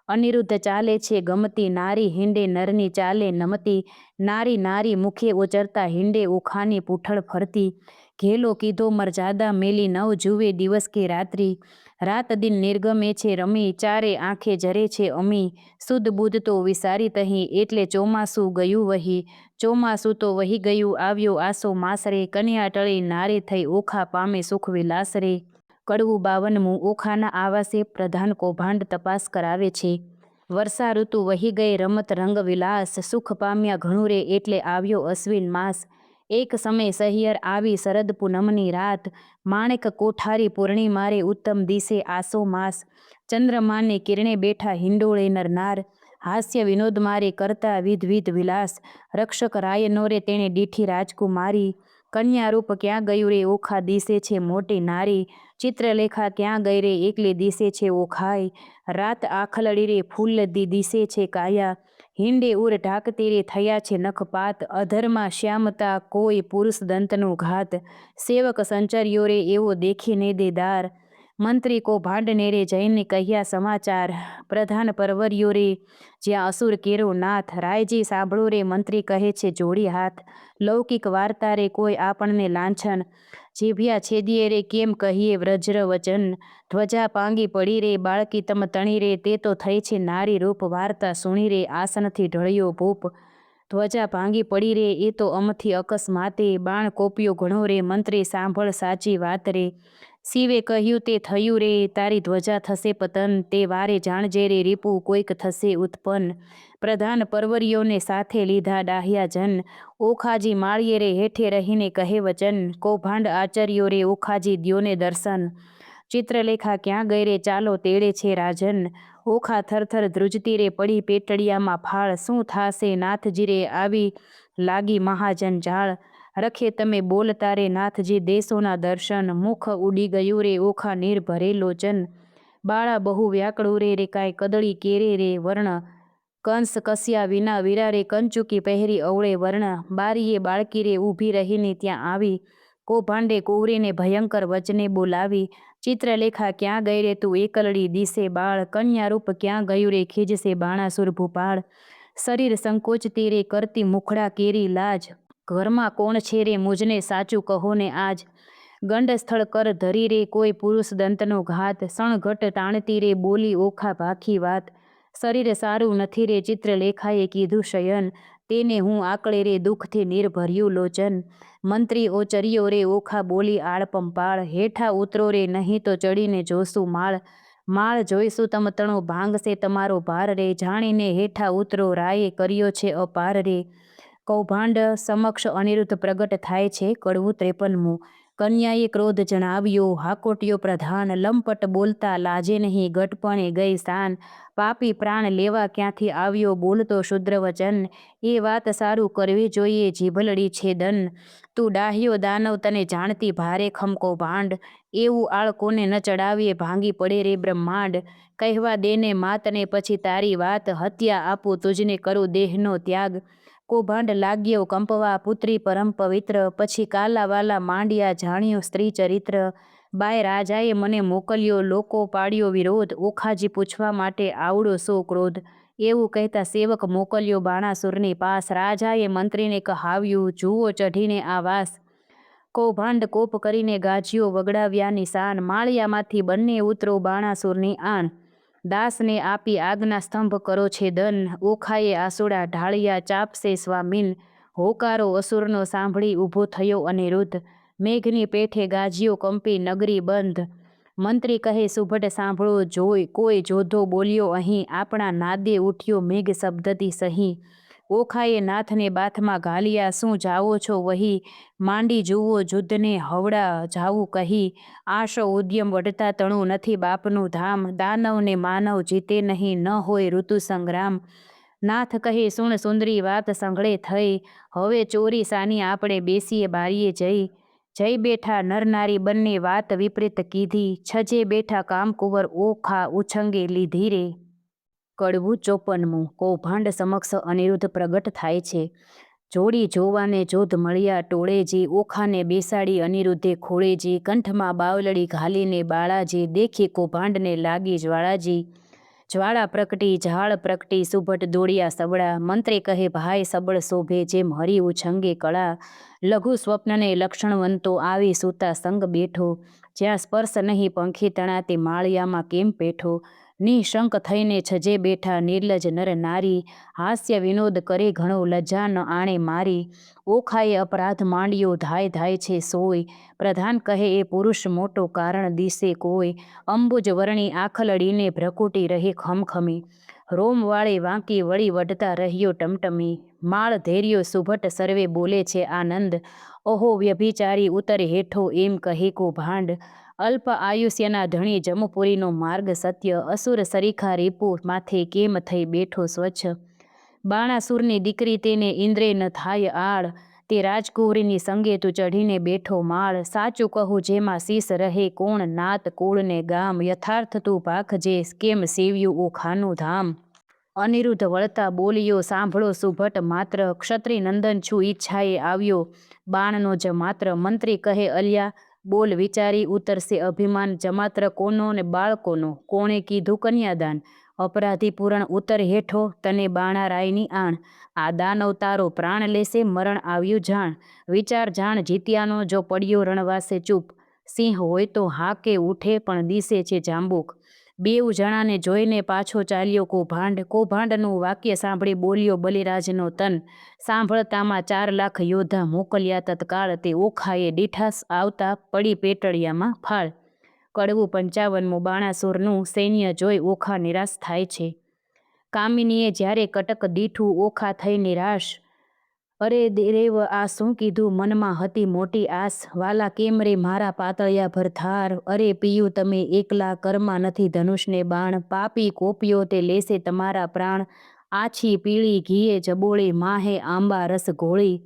અનિરુદ્ધ ચાલે છે ગમતી, નારી હિંડે નરની ચાલે નમતી. નારી મુખે ઓચરતા હિંડે, ઓખાની પૂંઠળ ફરતી. ઘેલો કીધો મરજાદા મેલી, નવ જુએ દિવસ કે રાત્રિ. રાત દિન નિર્ગમે છે રમી, ચારે આંખે જરે છે અમી. શુદ્ધ બુદ્ધ તો વિસારી તહીં, એટલે ચોમાસું ગયું વહી. ચોમાસું તો વહી ગયું, આવ્યો આસો માસરે. કન્યા ટળી નારે થઈ, ઓખા પામે સુખ વિલાસ રે. કડવું 52મું. ઓખાના આવાસે પ્રધાન કૌભાંડ તપાસ કરાવે છે. વર્ષા ઋતુ વહી ગઈ, રમત રંગ વિલાસ, સુખ પામ્યા ઘણું રે, એટલે આવ્યો અશ્વિન માસ. એક સમય સહિયર આવી શરદ પૂનમની રાત, માણેક કોઠારી પૂર્ણિમા રે, ઉત્તમ દિશે આસો માસ. ચંદ્રમાને કિરણે બેઠા હિંડોળે નરનાર, હાસ્ય વિનોદ મારે કરતા વિધ વિલાસ. રક્ષક રાયનો રે તેણે દીઠી રાજકુમારી, કન્યા રૂપ ક્યાં ગયું રે, ઓખા દિશે છે મોટી નારી. ચિત્રલેખા ક્યાં ગઈ રે, એકલી દિશે છે ઓખાઈ. રાત આખલડી રે, ફૂલ દિશે છે કાયા. હિંડે ઉર ઢાકતી રે, થયા છે નખપાત. અધરમાં શ્યામતા, કોઈ પુરુષ દંતનું ઘાત. સેવક સંચર્યો રે, એવો દેખીને દેદાર. મંત્રી કૌભાંડને રે જઈને કહ્યા સમાચાર. પ્રધાન પરવર્યો રે, જ્યાં અસુર કેરો નાથ. રાયજી સાંભળો રે, મંત્રી કહે છે જોડી હાથ. લૌકિક વાર્તા રે, કોઈ આપણને લાંછન. જીભ્યા છેદીએ રે, કેમ કહીએ વ્રજ્ર વચન. ધ્વજા પાંગી પડી રે, બાળકી તમ તણી રે, તે તો થઈ છે નારી રૂપ. વાર્તા સુણી રે, આસનથી ઢળ્યો ભૂપ. ધ્વજા ભાંગી પડી રે, એ તો અમથી અકસ્માતે. બાણ કોપ્યો ઘણો રે, મંત્રી સાંભળ સાચી વાત રે. શિવે કહ્યું તે થયું રે, તારી ધ્વજા થશે પતન. તે વારે જાણજે રે, રીપુ કોઈક થશે ઉત્પન્ન. પ્રધાન પરવરીઓને સાથે લીધા ડાહ્યા જન, ઓખાજી માળીએ રે હેઠે રહીને કહે વચન. કૌભાંડ આચર્યો રે, ઓખાજી દ્યોને દર્શન. ચિત્રલેખા ક્યાં ગઈ રે, ચાલો તેડે છે રાજન. ઓખા થરથર ધ્રુજતી રે, પડી પેટડિયામાં ફાળ. શું થાશે નાથજી રે, આવી લાગી મહાજન જાળ. રખે તમે બોલતા રે, નાથજી દેશોના દર્શન. મુખ ઉડી ગયું રે, ઓખા નીર ભરે લોચન. બાળા બહુ વ્યાકળું રે, કાંઈ કદળી કેરે રે વર્ણ. કંસ કસ્યા વિના વીરા રે, કંચુકી પહેરી અવળે વર્ણ. બારીએ બાળકી રે ઊભી રહીને ત્યાં આવી, કૌભાંડે કુંવરીને ભયંકર વચને બોલાવી. ચિત્રલેખા ક્યાં ગઈ રે, તું એકલડી દિશે બાળ. કન્યા રૂપ ક્યાં ગયું રે, ખીજશે બાણાસુર ભૂપાળ. શરીર સંકોચતી રે, કરતી મુખડા કેરી લાજ. ઘરમાં કોણ છે રે, મુજને સાચું કહો ને આજ. ગંડ સ્થળ કર ધરી રે, કોઈ પુરુષ દંતનો ઘાત. સણઘટ તાણતી રે, બોલી ઓખા ભાખી વાત. શરીર સારું નથી રે, ચિત્રલેખાએ કીધું શયન. તેને હું આકળે રે, દુઃખથી નિર્ભર્યું લોચન. મંત્રી ઓચર્યો રે, ઓખા બોલી આળપંપાળ. હેઠા ઉતરો રે, નહીં તો ચડીને જોશું માળ. માળ જોઈશું તમ તણો, ભાંગશે તમારો ભાર રે. જાણીને હેઠા ઉતરો, રાયે કર્યો છે અપાર રે. કૌભાંડ સમક્ષ અનિરુદ્ધ પ્રગટ થાય છે. કડવું 53મું. કન્યાએ ક્રોધ જણાવ્યો, હાકોટ્યો પ્રધાન. લંપટ બોલતા લાજે નહીં, ગટપણે ગઈ શાન. પાપી પ્રાણ લેવા ક્યાંથી આવ્યો, બોલતો શુદ્ર વચન. એ વાત સારું કરવી જોઈએ, જીભલડી છેદન. તું ડાહ્યો દાનવ, તને જાણતી ભારે ખમ કૌભાંડ. એવું આળ કોને ન ચડાવીએ, ભાંગી પડે રે બ્રહ્માંડ. કહેવા દેને માતને પછી તારી વાત, હત્યા આપું તુજને કરું દેહનો ત્યાગ. કૌભાંડ લાગ્યો કંપવા, પુત્રી પરમ પવિત્ર. પછી કાલાવાલા માંડ્યા, જાણ્યો સ્ત્રી ચરિત્ર. બાય રાજાએ મને મોકલ્યો, લોકો પાડ્યો વિરોધ. ઓખાજી પૂછવા માટે આવડો સો ક્રોધ. એવું કહેતા સેવક મોકલ્યો બાણાસુરની પાસ. રાજાએ મંત્રીને કહાવ્યું, જુઓ ચઢીને આ વાસ. કૌભાંડ કોપ કરીને ગાજ્યો, વગડાવ્યા નિશાન. માળિયામાંથી બંને ઉતરો બાણાસુરની આણ. દાસને આપી આગના સ્તંભ કરો છે દન, ઓખાએ આસુડા ઢાળિયા ચાપશે સ્વામીન, હોકારો અસુરનો સાંભળી ઊભો થયો અનિરુદ્ધ, મેઘની પેઠે ગાજ્યો કંપી નગરી બંધ. મંત્રી કહે સુભટ સાંભળો જોઈ, કોઈ જોધો બોલ્યો અહીં, આપણા નાદે ઉઠ્યો મેઘ શબ્દથી સહી. ઓખાએ નાથને બાથમાં ઘાલ્યા, શું જાઓ છો વહી, માંડી જુઓ જુદ્ધને હવડા જાવું કહી. આશો ઉદ્યમ વઢતા તણું નથી બાપનું ધામ, દાનવને માનવ જીતે નહીં, ન હોય ઋતુ સંગ્રામ. નાથ કહે સુણ સુંદરી વાત સંઘળે થઈ, હવે ચોરી સાની આપણે બેસીએ બારીએ જઈ. જઈ બેઠા નરનારી બંને વાત વિપરીત કીધી, છજે બેઠા કામકુંવર ઓખા ઉછંગે લીધી રે. કડવું 54મું. કૌભાંડ સમક્ષ અનિરુદ્ધ પ્રગટ થાય છે. જોડી જોવાને જોધ મળ્યા ટોળેજી, ઓખાને બેસાડી અનિરુદ્ધે ખોળેજી, કંઠમાં બાવલડી ઘાલીને બાળાજી, દેખી કૌભાંડને લાગી જ્વાળાજી. જ્વાળા પ્રગટી ઝાળ પ્રગટી સુભટ દોડ્યા સબળા, મંત્રી કહે ભાઈ સબળ શોભે જેમ હરી ઉછંગે કળા. લઘુ સ્વપ્નને લક્ષણવંતો આવી સૂતા સંગ બેઠો, જ્યાં સ્પર્શ નહીં પંખી તણા તે માળિયામાં કેમ પેઠો. નિશંક થઈને છજે બેઠા નિર્લજ નર નારી, હાસ્ય વિનોદ કરે ઘણો લજ્જા ન આણે મારી. ઓખાએ અપરાધ માંડ્યો ધાય ધાય છે સોય, પ્રધાન કહે એ પુરુષ મોટો કારણ દિશે કોઈ. અંબુજ વર્ણી આખલડીને ભ્રકુટી રહી ખમખમી, રોમવાળે વાંકી વળી વઢતા રહ્યો ટમટમી. માળ ધૈર્યો સુભટ સર્વે બોલે છે આનંદ, ઓહો વ્યભિચારી ઉતર હેઠો એમ કહે કૌભાંડ. અલ્પ આયુષ્યના ધણી જમપુરીનો માર્ગ સત્ય, અસુર સરીખા રીપુ માથે કેમ થઈ બેઠો સ્વચ્છ. બાણાસુરની દીકરી તેને ઇન્દ્રે ન થાય આળ, તે રાજકુંવરીની સંગે તું ચઢીને બેઠો માળ. સાચું કહું જેમાં શીશ રહે કોણ નાત કુળને ગામ, યથાર્થ તું ભાખજે કેમ સેવ્યું ઓખાનું ધામ. અનિરુદ્ધ વળતા બોલ્યો સાંભળો સુભટ માત્ર, ક્ષત્રિ નંદન છું ઈચ્છાએ આવ્યો બાણનો જ માત્ર. મંત્રી કહે અલ્યા બોલ વિચારી ઉતરશે અભિમાન, જમાત્ર કોનો ને બાળકોનો, કોણે કીધું કન્યાદાન. અપરાધી પૂરણ ઉતર હેઠો તને બાણારાયની આણ, આ દાનવ તારો પ્રાણ લેશે મરણ આવ્યું જાણ. વિચાર જાણ જીત્યાનો જો પડ્યો રણવાસે ચૂપ, સિંહ હોય તો હાકે ઉઠે પણ દિશે છે જાંબુક. બેઉ જણાને જોઈને પાછો ચાલ્યો કૌભાંડ, કૌભાંડનું વાક્ય સાંભળી બોલ્યો બલિરાજનો તન. સાંભળતામાં 4 લાખ યોદ્ધા મોકલ્યા તત્કાળ, તે ઓખાએ દીઠા આવતા પડી પેટળિયામાં ફાળ. કડવું 55મું. બાણાસુરનું સૈન્ય જોઈ ઓખા નિરાશ થાય છે. કામિનીએ જ્યારે કટક દીઠું ઓખા થઈ નિરાશ, અરે દેવ આ શું કીધું મનમાં હતી મોટી આસ. વાલા કેમ રે મારા પાતળિયા ભરથાર, અરે પિયું તમે એકલા કરમાં નથી ધનુષને બાણ. પાપી કોપીઓ તે લેશે તમારા પ્રાણ, આછી પીળી ઘીએ જબોળી માહે આંબા રસ ઘોળી.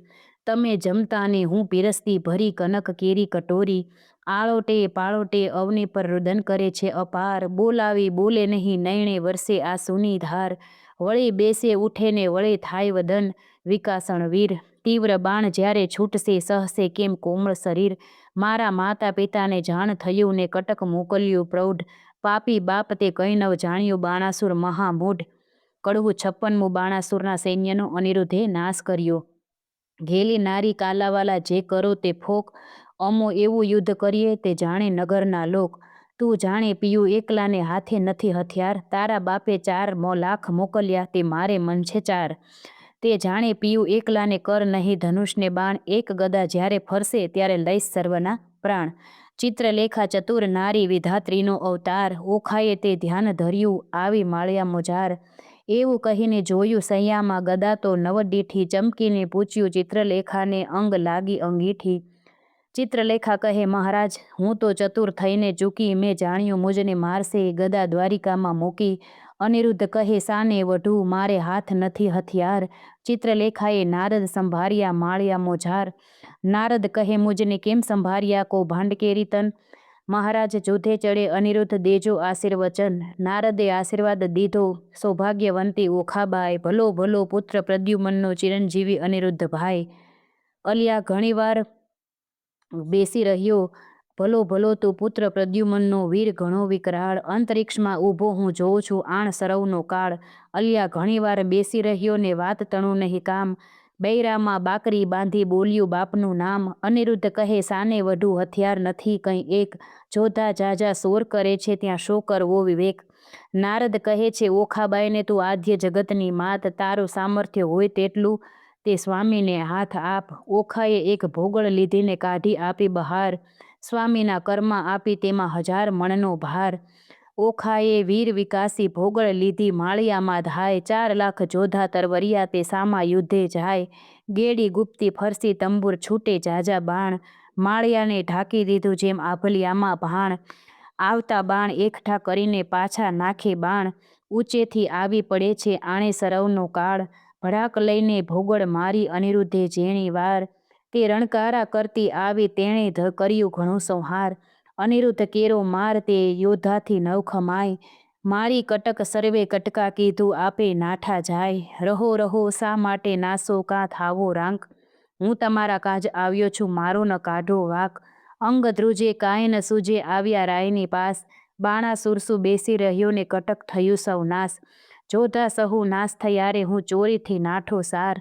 તમે જમતા ને હું પીરસતી ભરી કનક કેરી કટોરી. આળોટે પાળોટે અવની પર રુદન કરે છે અપાર, બોલાવી બોલે નહીં નયણે વરસે આ સુની ધાર. વળી બેસે ઉઠે ને વળી થાય વદન વિકાસણ વીર, તીવ્ર બાણ જ્યારે છૂટશે સહશે કેમ કોમળ શરીર. મારા માતા પિતાને જાણ થયું ને કટક મોકલ્યું પ્રૌઢ, પાપી બાપ તે કંઈ નવ જાણ્યું બાણાસુર મહામૂઢ. કડવું 56મું. બાણાસુરના સૈન્યનો અનિરુદ્ધે નાશ કર્યો. ઘેલી નારી કાલાવાલા જે કરો તે ફોક, અમો એવું યુદ્ધ કરીએ તે જાણે નગરના લોક. તું જાણે પિયું એકલાને હાથે નથી હથિયાર, તારા બાપે 4 લાખ મોકલ્યા તે મારે મન છે 4. તે જાણે પિયું એકલાને કર નહીં ધનુષને બાણ, એક ગદા જ્યારે ફરશે ત્યારે લઈશ સર્વના પ્રાણ. ચિત્રલેખા ચતુર નારી વિધાત્રીનો અવતાર, ઓખાએ તે ધ્યાન ધર્યું આવી માળિયા મોજાર. એવું કહીને જોયું સૈયામાં ગદા તો નવડીઠી, ચમકીને પૂછ્યું ચિત્રલેખાને અંગ લાગી અંગીઠી. ચિત્રલેખા કહે મહારાજ હું તો ચતુર થઈને ચૂકી, મેં જાણ્યું મુજને મારશે ગદા દ્વારિકામાં મૂકી. અનિરુદ્ધ કહે સાને વઢું મારે હાથ નથી હથિયાર. ચિત્રલેખાએ નારદ સંભાર્યા માળિયા મોજાર. નારદ કહે મુજને કેમ સંભાર્યા કૌભાંડ કેરી તન. મહારાજ જુધે ચડે અનિરુદ્ધ દેજો આશીર્વચન. નારદે આશીર્વાદ દીધો સૌભાગ્યવંતી ઓખાબાઈ, ભલો ભલો પુત્ર પ્રદ્યુમનનો ચિરંજીવી અનિરુદ્ધ ભાઈ. અલિયા ઘણીવાર બેસી રહ્યો, ભલો ભલો તું પુત્ર પ્રદ્યુમનનો વીર ઘણો વિકરાળ. અંતરિક્ષમાં ઊભો હું જોઉં છું આણ સરવનો કાળ. અલિયા ઘણીવાર બેસી રહ્યો ને વાત તણું નહીં કામ. બૈરામાં બાકરી બાંધી બોલ્યું બાપનું નામ. અનિરુદ્ધ કહે સાને વઢુ હથિયાર નથી કંઈ એક. જોધા જાજા શોર કરે છે ત્યાં શો કરવો વિવેક. નારદ કહે છે ઓખાબાઈને તું આદ્ય જગતની માત, તારું સામર્થ્ય હોય તેટલું તે સ્વામીને હાથ આપ. ઓખાએ એક ભોગળ લીધીને કાઢી આપી બહાર, સ્વામીના કરમાં આપી તેમાં 1000 મણનો ભાર. ઓખાએ વીર વિકાસી ભોગળ લીધી માળિયામાં ધાય, 4 લાખ જોધા તરવરિયા તે સામા યુદ્ધે જાય. ગેડી ગુપ્તી ફરસી તંબુર છૂટે જાજા બાણ, માળિયાને ઢાંકી દીધું જેમ આભલિયામાં ભાણ. આવતા બાણ એકઠા કરીને પાછા નાખે બાણ, ઊંચેથી આવી પડે છે આણે સરવનો કાળ. ભડાક લઈને ભોગળ મારી અનિરુદ્ધે જેણી વાર, તે રણકારા કરતી આવી તેણે કર્યું ઘણું સંહાર. અનિરુદ્ધ કેરો માર તે યોદ્ધાથી નવ ખમાય, મારી કટક સર્વે કટકા કીધું આપે નાઠા જાય. રહો રહો શા માટે નાસો કાં થાવો રાંક, હું તમારા કાજ આવ્યો છું મારો ન કાઢો વાક. અંગ ધ્રુજે કાંઈ ન સૂજે આવ્યા રાયની પાસ, બાણા સુરસુ બેસી રહ્યો ને કટક થયું સૌ નાશ. જોધા સહુ નાશ થયા રે હું ચોરીથી નાઠો સાર,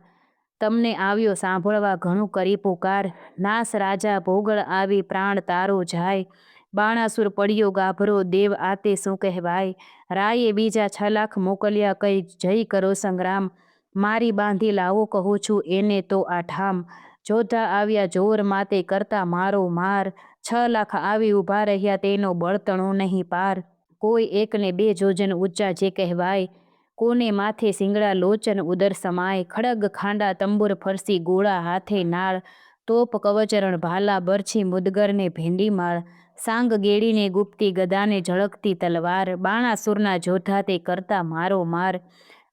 તમને આવ્યો સાંભળવા ઘણું કરી પુકાર. નાશ રાજા ભોગળ આવી પ્રાણ તારો જાય, બાણાસુર પડ્યો ગાભરો દેવ આતે શું કહેવાય. રાયે બીજા 6 લાખ મોકલ્યા કઈ જય કરો સંગ્રામ, મારી બાંધી લાવો કહું છું એને તો આ ઠામ. જોધા આવ્યા જોર માતે કરતા મારો માર, 6 લાખ આવી ઊભા રહ્યા તેનો બળતણો નહીં પાર. કોઈ 1 ને 2 જોજન ઊંચા જે કહેવાય, કોને માથે સિંગડા લોચન ઉદર સમાય. ખડગ ખાંડા તંબુર ફરસી ગોળા હાથે નાળ, તોપ કવચરણ ભાલા બરછી મુદગરને ભેંડી માળ. સાંગ ગેડીને ગુપ્તી ગદાને ઝળકતી તલવાર, બાણાસુરના જોધા તે કરતા મારો માર.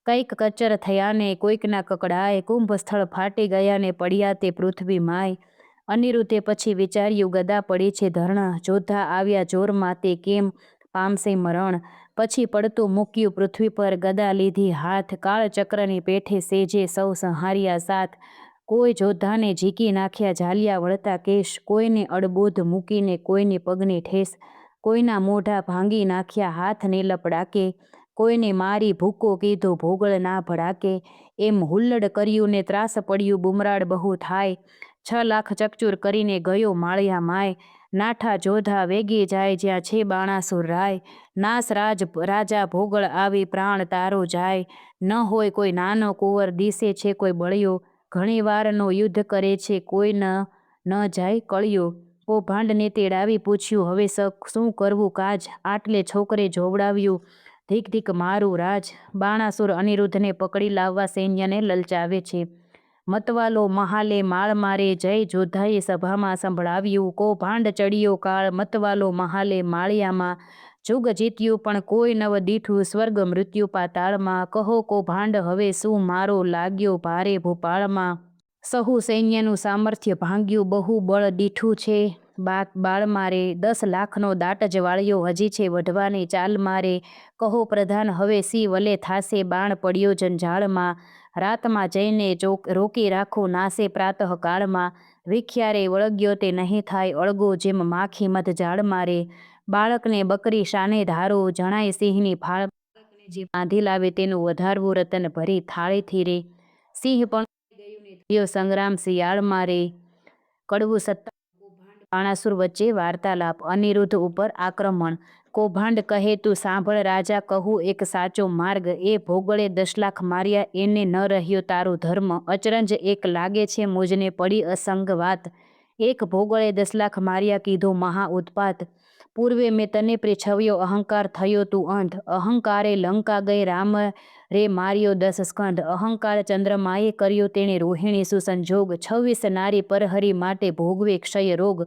કંઈક કચર થયાને કોઈકના કકડાય, કુંભ સ્થળ ફાટી ગયાને પડ્યા તે પૃથ્વી માય. અનિરુદ્ધે પછી વિચાર્યું ગદા પડી છે ધરણ, જોધા આવ્યા જોરમાં તે કેમ પામશે મરણ. પછી પડતું મૂક્યું પૃથ્વી પર ગદા લીધી હાથ, કાળચક્રની પેઠે સેજે સૌ સંહાર્યા સાથ. કોઈ જોધાને ઝીકી નાખ્યા ઝાલિયા વળતા કેશ, કોઈને અડબોધ મૂકીને કોઈને પગની ઠેસ. કોઈના મોઢા ભાંગી નાખ્યા હાથને લપડાકે, કોઈને મારી ભૂકો કીધો ભોગળ ના ભડાકે. એમ હુલ્લડ કર્યું ને ત્રાસ પડ્યું બુમરાડ બહુ થાય, 6 લાખ ચકચૂર કરીને ગયો માળિયા માય. નાઠા જોધા વેગી જાય જ્યાં છે બાણાસુર રાય, નાસ રાજા ભોગળ આવી પ્રાણ તારો જાય. ન હોય કોઈ નાનો કુંવર દિશે છે કોઈ બળ્યો, ઘણી વારનો યુદ્ધ કરે છે કોઈ ન જાય કળ્યો. કૌભાંડને તેડાવી પૂછ્યું હવે શું કરવું કાજ, આટલે છોકરે જોવડાવ્યું ધીક ધીક મારું રાજ. બાણાસુર અનિરુદ્ધને પકડી લાવવા સૈન્યને લલચાવે છે. મતવાલો મહાલે માળ મારે જય જોધાએ સભામાં સંભળાવ્યું, કૌભાંડ ચડ્યો કાળ મતવાલો મહાલે માળિયામાં. જુગ જીત્યું પણ કોઈ નવ દીઠું સ્વર્ગ મૃત્યુ પાતાળમાં. કહો કૌભાંડ હવે શું મારો લાગ્યો ભારે ભૂપાળમાં. સહુ સૈન્યનું સામર્થ્ય ભાંગ્યું બહુ બળ દીઠું છે બાળ મારે. 10 લાખનો દાટ જ વાળ્યો હજી છે વઢવાની ચાલ મારે. કહો પ્રધાન હવે સી વલે થાશે બાણ પડ્યો જંજાળમાં. રાતમાં જઈને રોકી રાખો નાસે પ્રાતઃ કાળમાં. વિખ્યારે વળગ્યો તે નહીં થાય અળગો જેમ માખી મધ ઝાડ મારે. બાળકને બકરી શાને ધારો જણાય સિંહની ફાળ, બાળકને જે બાંધી લાવે તેનું વધારવું રતન ભરી થાળીથી રે. સિંહ પણ ગયું ને થયો સંગ્રામ શિયાળ મારે. કડવું સત્તા કૌભાંડ બાણાસુર વચ્ચે વાર્તાલાપ. અનિરુદ્ધ ઉપર આક્રમણ. કૌભાંડ કહે તું સાંભળ રાજા કહું એક સાચો માર્ગ, એ ભોગળે 10 લાખ માર્યા એને ન રહ્યો તારો ધર્મ. અચરંજ એક લાગે છે મુજને પડી અસંગ વાત, એક ભોગળે 10 લાખ માર્યા કીધો મહા ઉત્પાત. પૂર્વે મેં તને પ્રેછવ્યો અહંકાર થયો તું અંધ, અહંકારે લંકા ગઈ રામ રે માર્યો 10 સ્કંધ. અહંકાર ચંદ્રમાએ કર્યો તેણે રોહિણી સુસંજોગ, 26 નારી પરહરી માટે ભોગવે ક્ષય રોગ.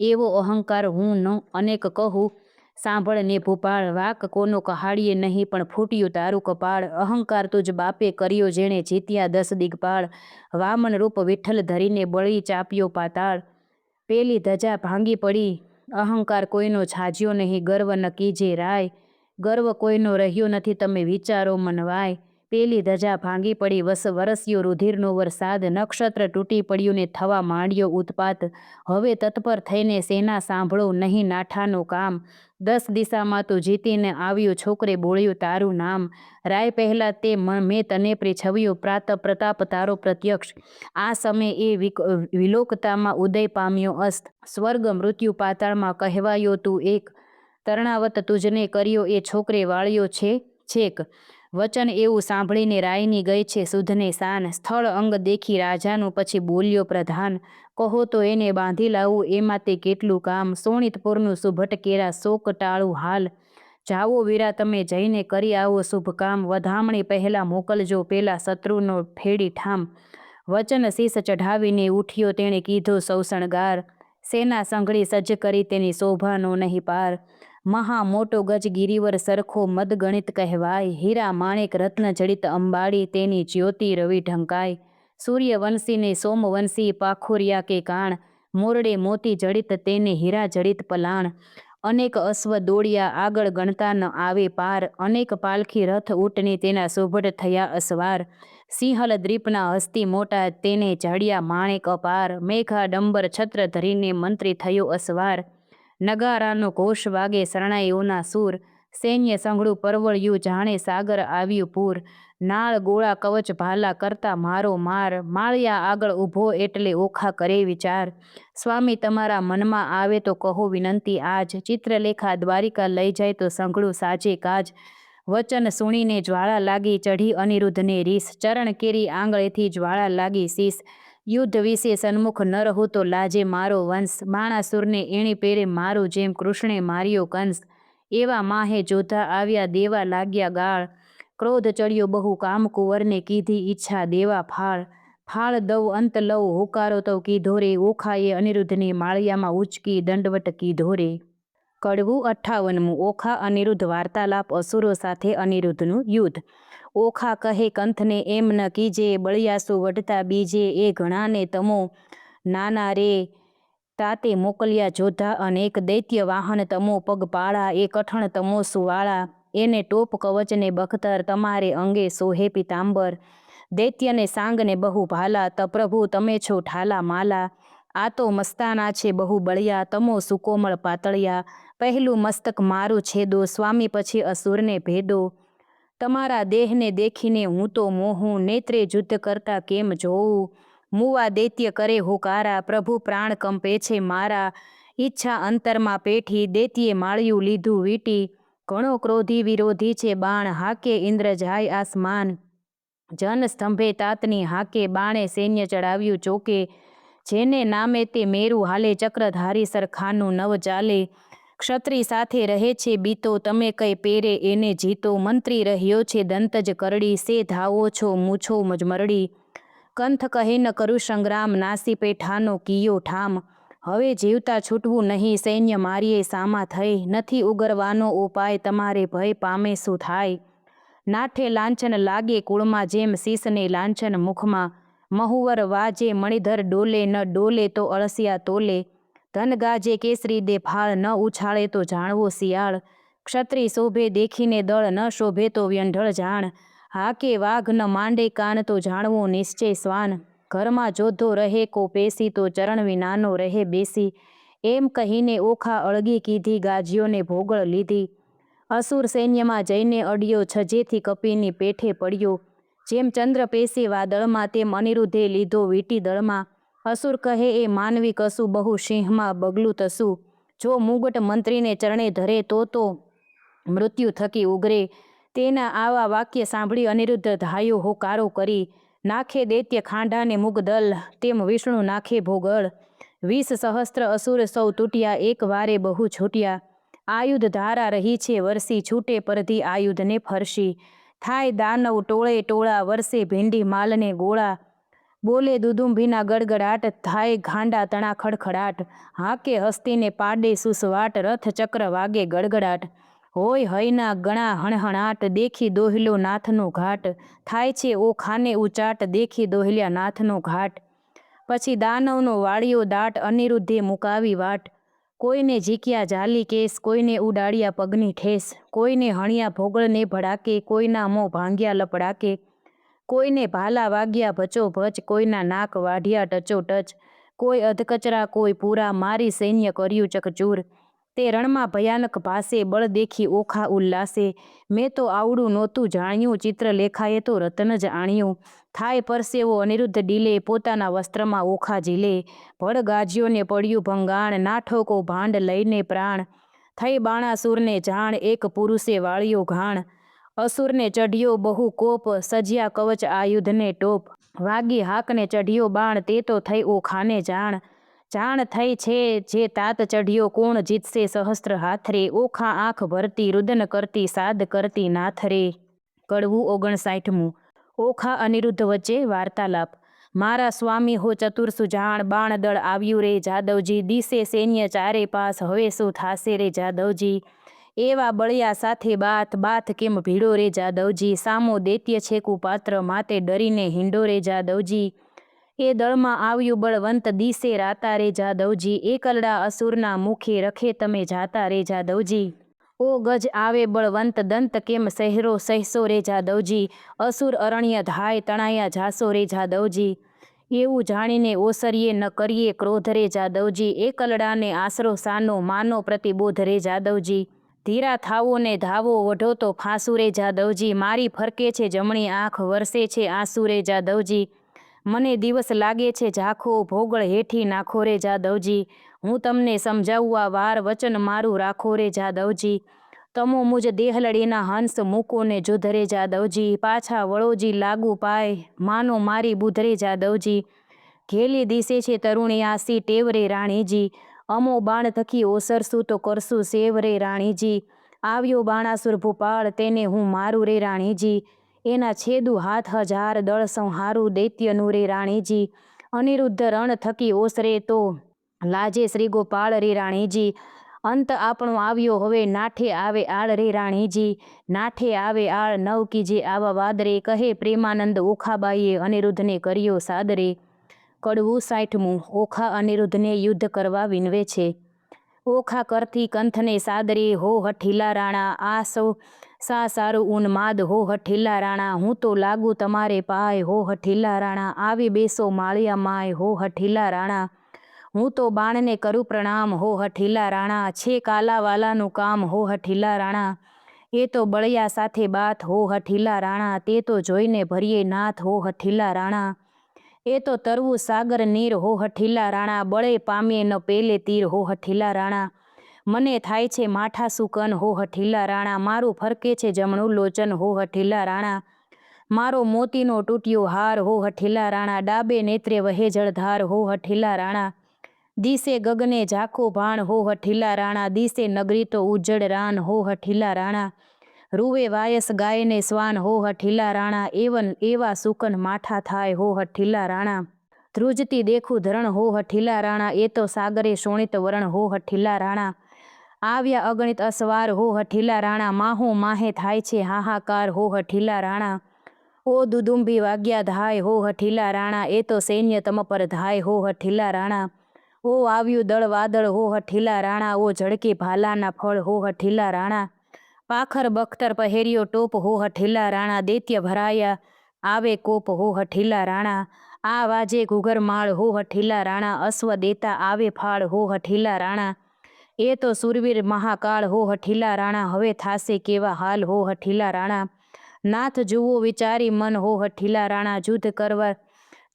એવો અહંકાર હું ન અનેક કહું સાંભળ ને ભૂપાળ, વાક કોનો કહાડીએ નહીં પણ ફૂટ્યું તારું કપાળ. અહંકાર તુજ બાપે કર્યો જેણે જીત્યા 10 દિગપાળ, વામન રૂપ વિઠ્ઠલ ધરીને બળી ચાપ્યો પાતાળ. પેલી ધજા ભાંગી પડી અહંકાર કોઈનો છાજ્યો નહીં, ગર્વ ન કીજે રાય. ગર્વ કોઈનો રહ્યો નથી તમે વિચારો મનવાય. પેલી ધજા ભાંગી પડી, વરસ્યો રુધિરનો વરસાદ, નક્ષત્ર તૂટી પડ્યું ને થવા માંડ્યો ઉત્પાત. હવે તત્પર થઈને સેના સાંભળો, નહીં નાઠાનું કામ. 10 દિશામાં તું જીતીને આવ્યું, છોકરે બોલ્યું તારું નામ. રાય પહેલાં તે મેં તને છવ્યું, પ્રતાપ તારો પ્રત્યક્ષ. આ સમય એ વિલોકતામાં ઉદય પામ્યો અસ્ત. સ્વર્ગ મૃત્યુ પાતાળમાં કહેવાયો તું એક. તરણાવત તુજને કર્યો એ છોકરે વાળ્યો છે છેક. વચન એવું સાંભળીને રાયની ગઈ છે સુધને શાન. સ્થળ અંગ દેખી રાજાનું પછી બોલ્યો પ્રધાન, કહો તો એને બાંધી લાવું, એમાં તે કેટલું કામ. સોણિતપુરનું સુભટ કેરા, શોક ટાળું હાલ. જાવો વીરા તમે જઈને કરી આવો શુભ કામ. વધામણી પહેલાં મોકલજો, પેલા શત્રુનો ફેડી ઠામ. વચન શીશ ચઢાવીને ઉઠ્યો, તેણે કીધો સૌ શણગાર. સેના સંઘળી સજ્જ કરી, તેની શોભાનો નહીં પાર. મહા મોટો ગજ ગિરિવર સરખો મદગણિત કહેવાય. હીરા માણેક રત્ન જડિત અંબાડી, તેની જ્યોતિ રવિ ઢંકાય. સૂર્યવંશી ને સોમવંશી પાખોરિયા કે કાણ, મોરડે મોતી જડિત તેને હીરા જડિત પલાણ. અનેક અશ્વ દોડ્યા આગળ ગણતા ન આવે પાર, અનેક પાલખી રથ ઊંટની તેના સુભટ થયા અસવાર. સિંહલ દ્વીપના હસ્તી મોટા, તેને ઝાડ્યા માણેક અપાર. મેઘા ડંબર છત્ર ધરીને મંત્રી થયો અસવાર. નગારાનો ઘોષ વાગે શરણાઈઓના સૂર, સૈન્ય સંઘળું પરવળ્યું જાણે સાગર આવ્યું પૂર. નાળ ગોળા કવચ ભાલા કરતા મારો માર, માળિયા આગળ ઊભો એટલે ઓખા કરે વિચાર. સ્વામી તમારા મનમાં આવે તો કહો વિનંતી આજ, ચિત્રલેખા દ્વારિકા લઈ જાય તો સંઘળું સાજે કાજ. વચન સુણીને જ્વાળા લાગી ચઢી અનિરુદ્ધને રીસ, ચરણ કેરી આંગળેથી જ્વાળા લાગી શીશ. યુદ્ધ વિશે સન્મુખ ન રહું તો લાજે મારો વંશ, બાણાસુરને એણી પેરે મારું જેમ કૃષ્ણે માર્યો કંસ. એવા માહે જોધા આવ્યા દેવા લાગ્યા ગાળ, ક્રોધ ચડ્યો બહુ કામકુંવરને કીધી ઈચ્છા દેવા ફાળ. ફાળ દઉં અંત લઉં હોકારો તો કીધો રે, ઓખાએ અનિરુદ્ધને માળિયામાં ઉચકી દંડવટ કીધો રે. કડવું 58મું. ઓખા અનિરુદ્ધ વાર્તાલાપ. અસુરો સાથે અનિરુદ્ધનું યુદ્ધ. ઓખા કહે કંથને એમ ન કીજે, બળિયાસુ વઢતા બીજે. એ ઘણાને તમો નાના રે, તાતે મોકલ્યા જોધા અનેક. દૈત્ય વાહન તમો પગપાળા, એ કઠણ તમો સુવાળા. એને ટોપ કવચને બખ્તર, તમારે અંગે સોહે પિતાંબર. દૈત્યને સાંગને બહુ ભાલા, પ્રભુ તમે છો ઠાલા માલા. આ તો મસ્તાના છે બહુ બળિયા, તમો સુકોમળ પાતળિયા. પહેલું મસ્તક મારું છેદો, સ્વામી પછી અસુરને ભેદો. તમારા દેહને દેખીને હું તો મોહું, નેત્રે યુદ્ધ કરતા કેમ જોઉં. મુવા દૈત્ય કરે હોકારા, પ્રભુ પ્રાણ કંપે છે મારા. ઈચ્છા અંતરમાં પેઠી, દૈત્યે માળિયું લીધું વીટી. ઘણો ક્રોધી વિરોધી છે બાણ, હાકે ઇન્દ્ર જાય આસમાન. જન સ્તંભે તાતની હાકે, બાણે સૈન્ય ચડાવ્યું ચોકે. જેને નામે તે મેરું હાલે, ચક્રધારી સરખાનું નવ ચાલે. ક્ષત્રિય સાથે રહે છે બીતો, તમે કઈ પેરે એને જીતો. મંત્રી રહ્યો છે દંતજ કરડી, સે ધાવો છો મૂછો મરડી. કંથ કહે ન કરું સંગ્રામ, નાસી પેઠાનો કિયો ઠામ. હવે જીવતા છૂટવું નહીં, સૈન્ય મારીએ સામા થઈ. નથી ઉગરવાનો ઉપાય, તમારે ભય પામે શું થાય. નાઠે લાંછન લાગે કુળમાં, જેમ શીશને લાંછન મુખમાં. મહુવર વાજે મણિધર ડોલે, ન ડોલે તો અળસિયા તોલે. ધન ગાજે કેસરી દે ફાળ, ન ઉછાળે તો જાણવો શિયાળ. ક્ષત્રિય શોભે દેખીને દળ, ન શોભે તો વ્યંઢળ જાણ. હાકે વાઘ ન માંડે કાન, તો જાણવો નિશ્ચય શ્વાન. ઘરમાં જોધો રહે કો પેસી, તો ચરણ વિનાનો રહે બેસી. એમ કહીને ઓખા અળગી કીધી, ગાજીઓને ભોગળ લીધી. અસુર સૈન્યમાં જઈને અડ્યો, છજેથી કપીની પેઠે પડ્યો. જેમ ચંદ્ર પેશે વાદળમાં, તેમ અનિરુદ્ધે લીધો વીટી દળમાં. અસુર કહે એ માનવી કશું, બહુ સિંહમાં બગલું તસું. જો મુગટ મંત્રીને ચરણે ધરે, તો મૃત્યુ થકી ઉગરે. તેના આવા વાક્ય સાંભળી અનિરુદ્ધ ધાયો હોકારો કરી. નાખે દૈત્ય ખાંડાને મુગદલ, તેમ વિષ્ણુ નાખે ભોગળ. 20 સહસ્ત્ર અસુર સૌ તૂટ્યા, એક વારે બહુ છૂટ્યા. આયુધ ધારા રહી છે વરસી, છૂટે પરધી આયુધને ફરસી. થાય દાનવ ટોળે ટોળા, વરસે ભીંડી માલને ગોળા. બોલે દુદુંભીના ગડગડાટ, થાય ઘાંડા તણા ખડખડાટ. હાકે હસ્તીને પાડે સુસવાટ, રથ ચક્ર વાગે ગડગડાટ. હોય હયના ગણા હણહણાટ, દેખી દોહલ્યો નાથનો ઘાટ. થાય છે ઓખાને ઉચાટ, દેખી દોહલ્યા નાથનો ઘાટ. પછી દાનવનો વાળિયો દાટ, અનિરુદ્ધે મુકાવી વાટ. કોઈને ઝીક્યા જાલી કેસ, કોઈને ઉડાડ્યા પગની ઠેસ, કોઈને હણ્યા ભોગળને ભડાકે, કોઈના મોં ભાંગ્યા લપડાકે, કોઈને ભાલા વાગ્યા ભચોભચ, કોઈના નાક વાઢ્યા ટચોટચ, કોઈ અધકચરા કોઈ પૂરા, મારી સૈન્ય કર્યું ચકચૂર. તે રણમાં ભયાનક ભાસે, બળ દેખી ઓખા ઉલ્લાસે, મેં તો આવડું નહોતું જાણ્યું, ચિત્રલેખાએ તો રતન જ આણ્યું. થાય પરસેવો અનિરુદ્ધ ડીલે, પોતાના વસ્ત્રમાં ઓખા ઝીલે, ભળ ગાજ્યોને પડ્યું ભંગાણ, ના ઠોકો ભાંડ લઈને પ્રાણ. થઈ બાણાસુરને જાણ, એક પુરુષે વાળ્યો ઘાણ, અસુરને ચઢ્યો બહુ કોપ, સજ્યા કવચ આયુધને ટોપ, વાગી હાકને ચઢ્યો બાણ, તે તો થઈ ઓખાને જાણ. જાણ થઈ છે જે તાત ચઢ્યો, કોણ જીતશે સહસ્ત્ર હાથરે, ઓખા આંખ ભરતી, રુદન કરતી, સાદ કરતી નાથરે. કડવું 59મું. ઓખા અનિરુદ્ધ વચ્ચે વાર્તાલાપ. મારા સ્વામી હો ચતુર સુજાણ, બાણદળ આવ્યું રે જાદવજી, દિશે સૈન્ય ચારે પાસ, હવે શું થાશે રે જાદવજી. એવા બળિયા સાથે બાથ કેમ ભીડો રે જાદવજી, સામો દૈત્ય છે કુપાત્ર, માતે ડરીને હિંડો રે જાદવજી. એ દળમાં આવ્યું બળવંત, દિશે રાતા રે જાદવજી, એકલડા અસુરના મુખે રખે તમે જાતા રે જાદવજી. ઓ ગજ આવે બળવંત, દંત કેમ સહેસો રે જાદવજી, અસુર અરણ્ય ધાય તણાયા જાસો રે જાદવજી. એવું જાણીને ઓસરીએ ન કરીએ ક્રોધ રે જાદવજી, એકલડાને આશરો સાનો, માનો પ્રતિબોધ રે જાદવજી. ધીરા થાવો ને ધાવો, વઢો તો ફાંસુ રે જાદવજી, મારી ફરકે છે જમણી આંખ, વરસે છે આંસુ રે જાદવજી. મને દિવસ લાગે છે ઝાખો, ભોગળ હેઠી નાખો રે જાદવજી, હું તમને સમજાવવા વાર, વચન મારું રાખો રે જાદવજી. તમો મુજ દેહલડીના હંસ, મૂકો ને જુધ રે જાદવજી, પાછા વળોજી લાગુ પાય, માનો મારી બુધ રે જાદવજી. ઘેલી દિશે છે તરુણી આસી, ટેવ રે રાણીજી, અમો બાણ થકી ઓસરશું તો કરશું સેવ રે રાણીજી. આવ્યો બાણાસુર ભૂપાળ, તેને હું મારું રે રાણીજી, એના છેદું હાથ હજાર, દળ સંહારું દૈત્યનું રે રાણીજી. અનિરુદ્ધ રણ થકી ઓસરે તો લાજે શ્રી ગોપાળ રે રાણીજી, અંત આપણો આવ્યો હવે, નાઠે આવે આળ રે રાણીજી. નાઠે આવે આળ નવ કીજે આવા વાદરે, કહે પ્રેમાનંદ ઓખાબાઈએ અનિરુદ્ધને કર્યો સાદરે. કડવું 60મું. ઓખા અનિરુદ્ધને યુદ્ધ કરવા વિનવે છે. ઓખા કરતી કંથને સાદરે, હો હઠીલા રાણા, આ સૌ સા સારું ઉન્માદ, હો હઠીલા રાણા, હું તો લાગુ તમારે પાય, હો હઠીલા રાણા, આવી બેસો માળિયા માય, હો હઠીલા રાણા. હું તો બાણને કરું પ્રણામ, હો હઠીલા રાણા, છે કાલાવાલાનું કામ, હો હઠીલા રાણા. એ તો બળિયા સાથે બાથ, હો હઠીલા રાણા, તે તો જોઈને ભરીએ નાથ, હો હઠીલા રાણા. એ તો તરવું સાગર નીર, હો હઠીલા રાણા, બળે પામીએ ન પેલે તીર, હો હઠીલા રાણા. મને થાય છે માઠા સુકન, હો હઠીલા રાણા, મારું ફરકે છે જમણું લોચન, હો હઠીલા રાણા. મારો મોતીનો તૂટ્યો હાર, હો હઠીલા રાણા, ડાબે નેત્રે વહે જળધાર, હો હઠીલા રાણા. દિશે ગગને ઝાખો ભાણ, હો હઠીલા રાણા, દિશે નગરી તો ઉજ્જડ રાન, હો હઠીલા રાણા. રૂવે વાયસ ગાયને સ્વાન, હો હઠીલા રાણા, એવા સુકન માઠા થાય, હો હઠીલા રાણા. ધ્રુજતી દેખું ધરણ, હો હઠીલા રાણા, એ તો સાગરે શોણિત વરણ, હો હઠીલા રાણા. આવ્યા અગણિત અસવાર, હો હઠીલા રાણા, માહો માહે થાય છે હાહાકાર, હો હઠીલા રાણા. ઓ દુદુંબી વાગ્યા ધાય, હો હઠીલા રાણા, એ તો સૈન્ય તમ પર ધાય, હો હઠીલા રાણા. ઓ આવ્યું દળ વાદળ, હો હઠીલા રાણા, ઓ ઝળકે ભાલાના ફળ, હો હઠીલા રાણા. પાખર બખ્તર પહેર્યો ટોપ, હો હઠીલા રાણા, દૈત્ય ભરાયા આવે કોપ, હો હઠીલા રાણા. આ વાજે ઘુઘરમાળ, હો હઠીલા રાણા, અશ્વ દેતા આવે ફાળ, હો હઠીલા રાણા. એ તો સુરવીર મહાકાળ, હો હઠીલા રાણા, હવે થાશે કેવા હાલ, હો હઠીલા રાણા. નાથ જુઓ વિચારી મન, હો હઠીલા રાણા,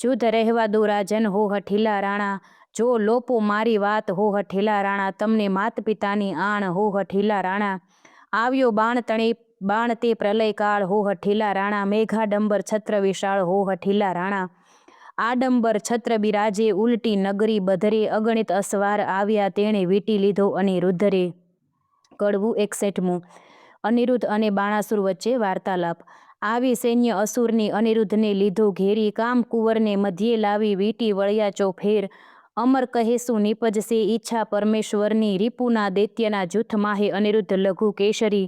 જુદ્ધ રહેવા દો રાજન, હો હઠીલા રાણા. જો લોપો મારી વાત, હો હઠીલા રાણા, તમને માત પિતાની આણ, હો હઠીલા રાણા. આવ્યો બાણ તે પ્રલય કાળ, હો હઠીલા રાણા, મેઘાડંબર છત્ર વિશાળ, હો હઠીલા રાણા. આડંબર છત્ર બિરાજે ઉલટી નગરી બધરે, અગણિત અસવાર આવ્યા તેણે વીંટી લીધો અનિરુદ્ધ રે. કડવું 61મું. અનિરુદ્ધ અને બાણાસુર વચ્ચે વાર્તાલાપ. આવી સૈન્ય અસુરની અનિરુદ્ધને લીધો ઘેરી, કામ કુંવરને મધ્યે લાવી વીંટી વળ્યા ચોફેર. અમર કહેશું નિપજશે ઈચ્છા પરમેશ્વરની, રીપુના દૈત્યના જૂથ માહે અનિરુદ્ધ લઘુ કેસરી.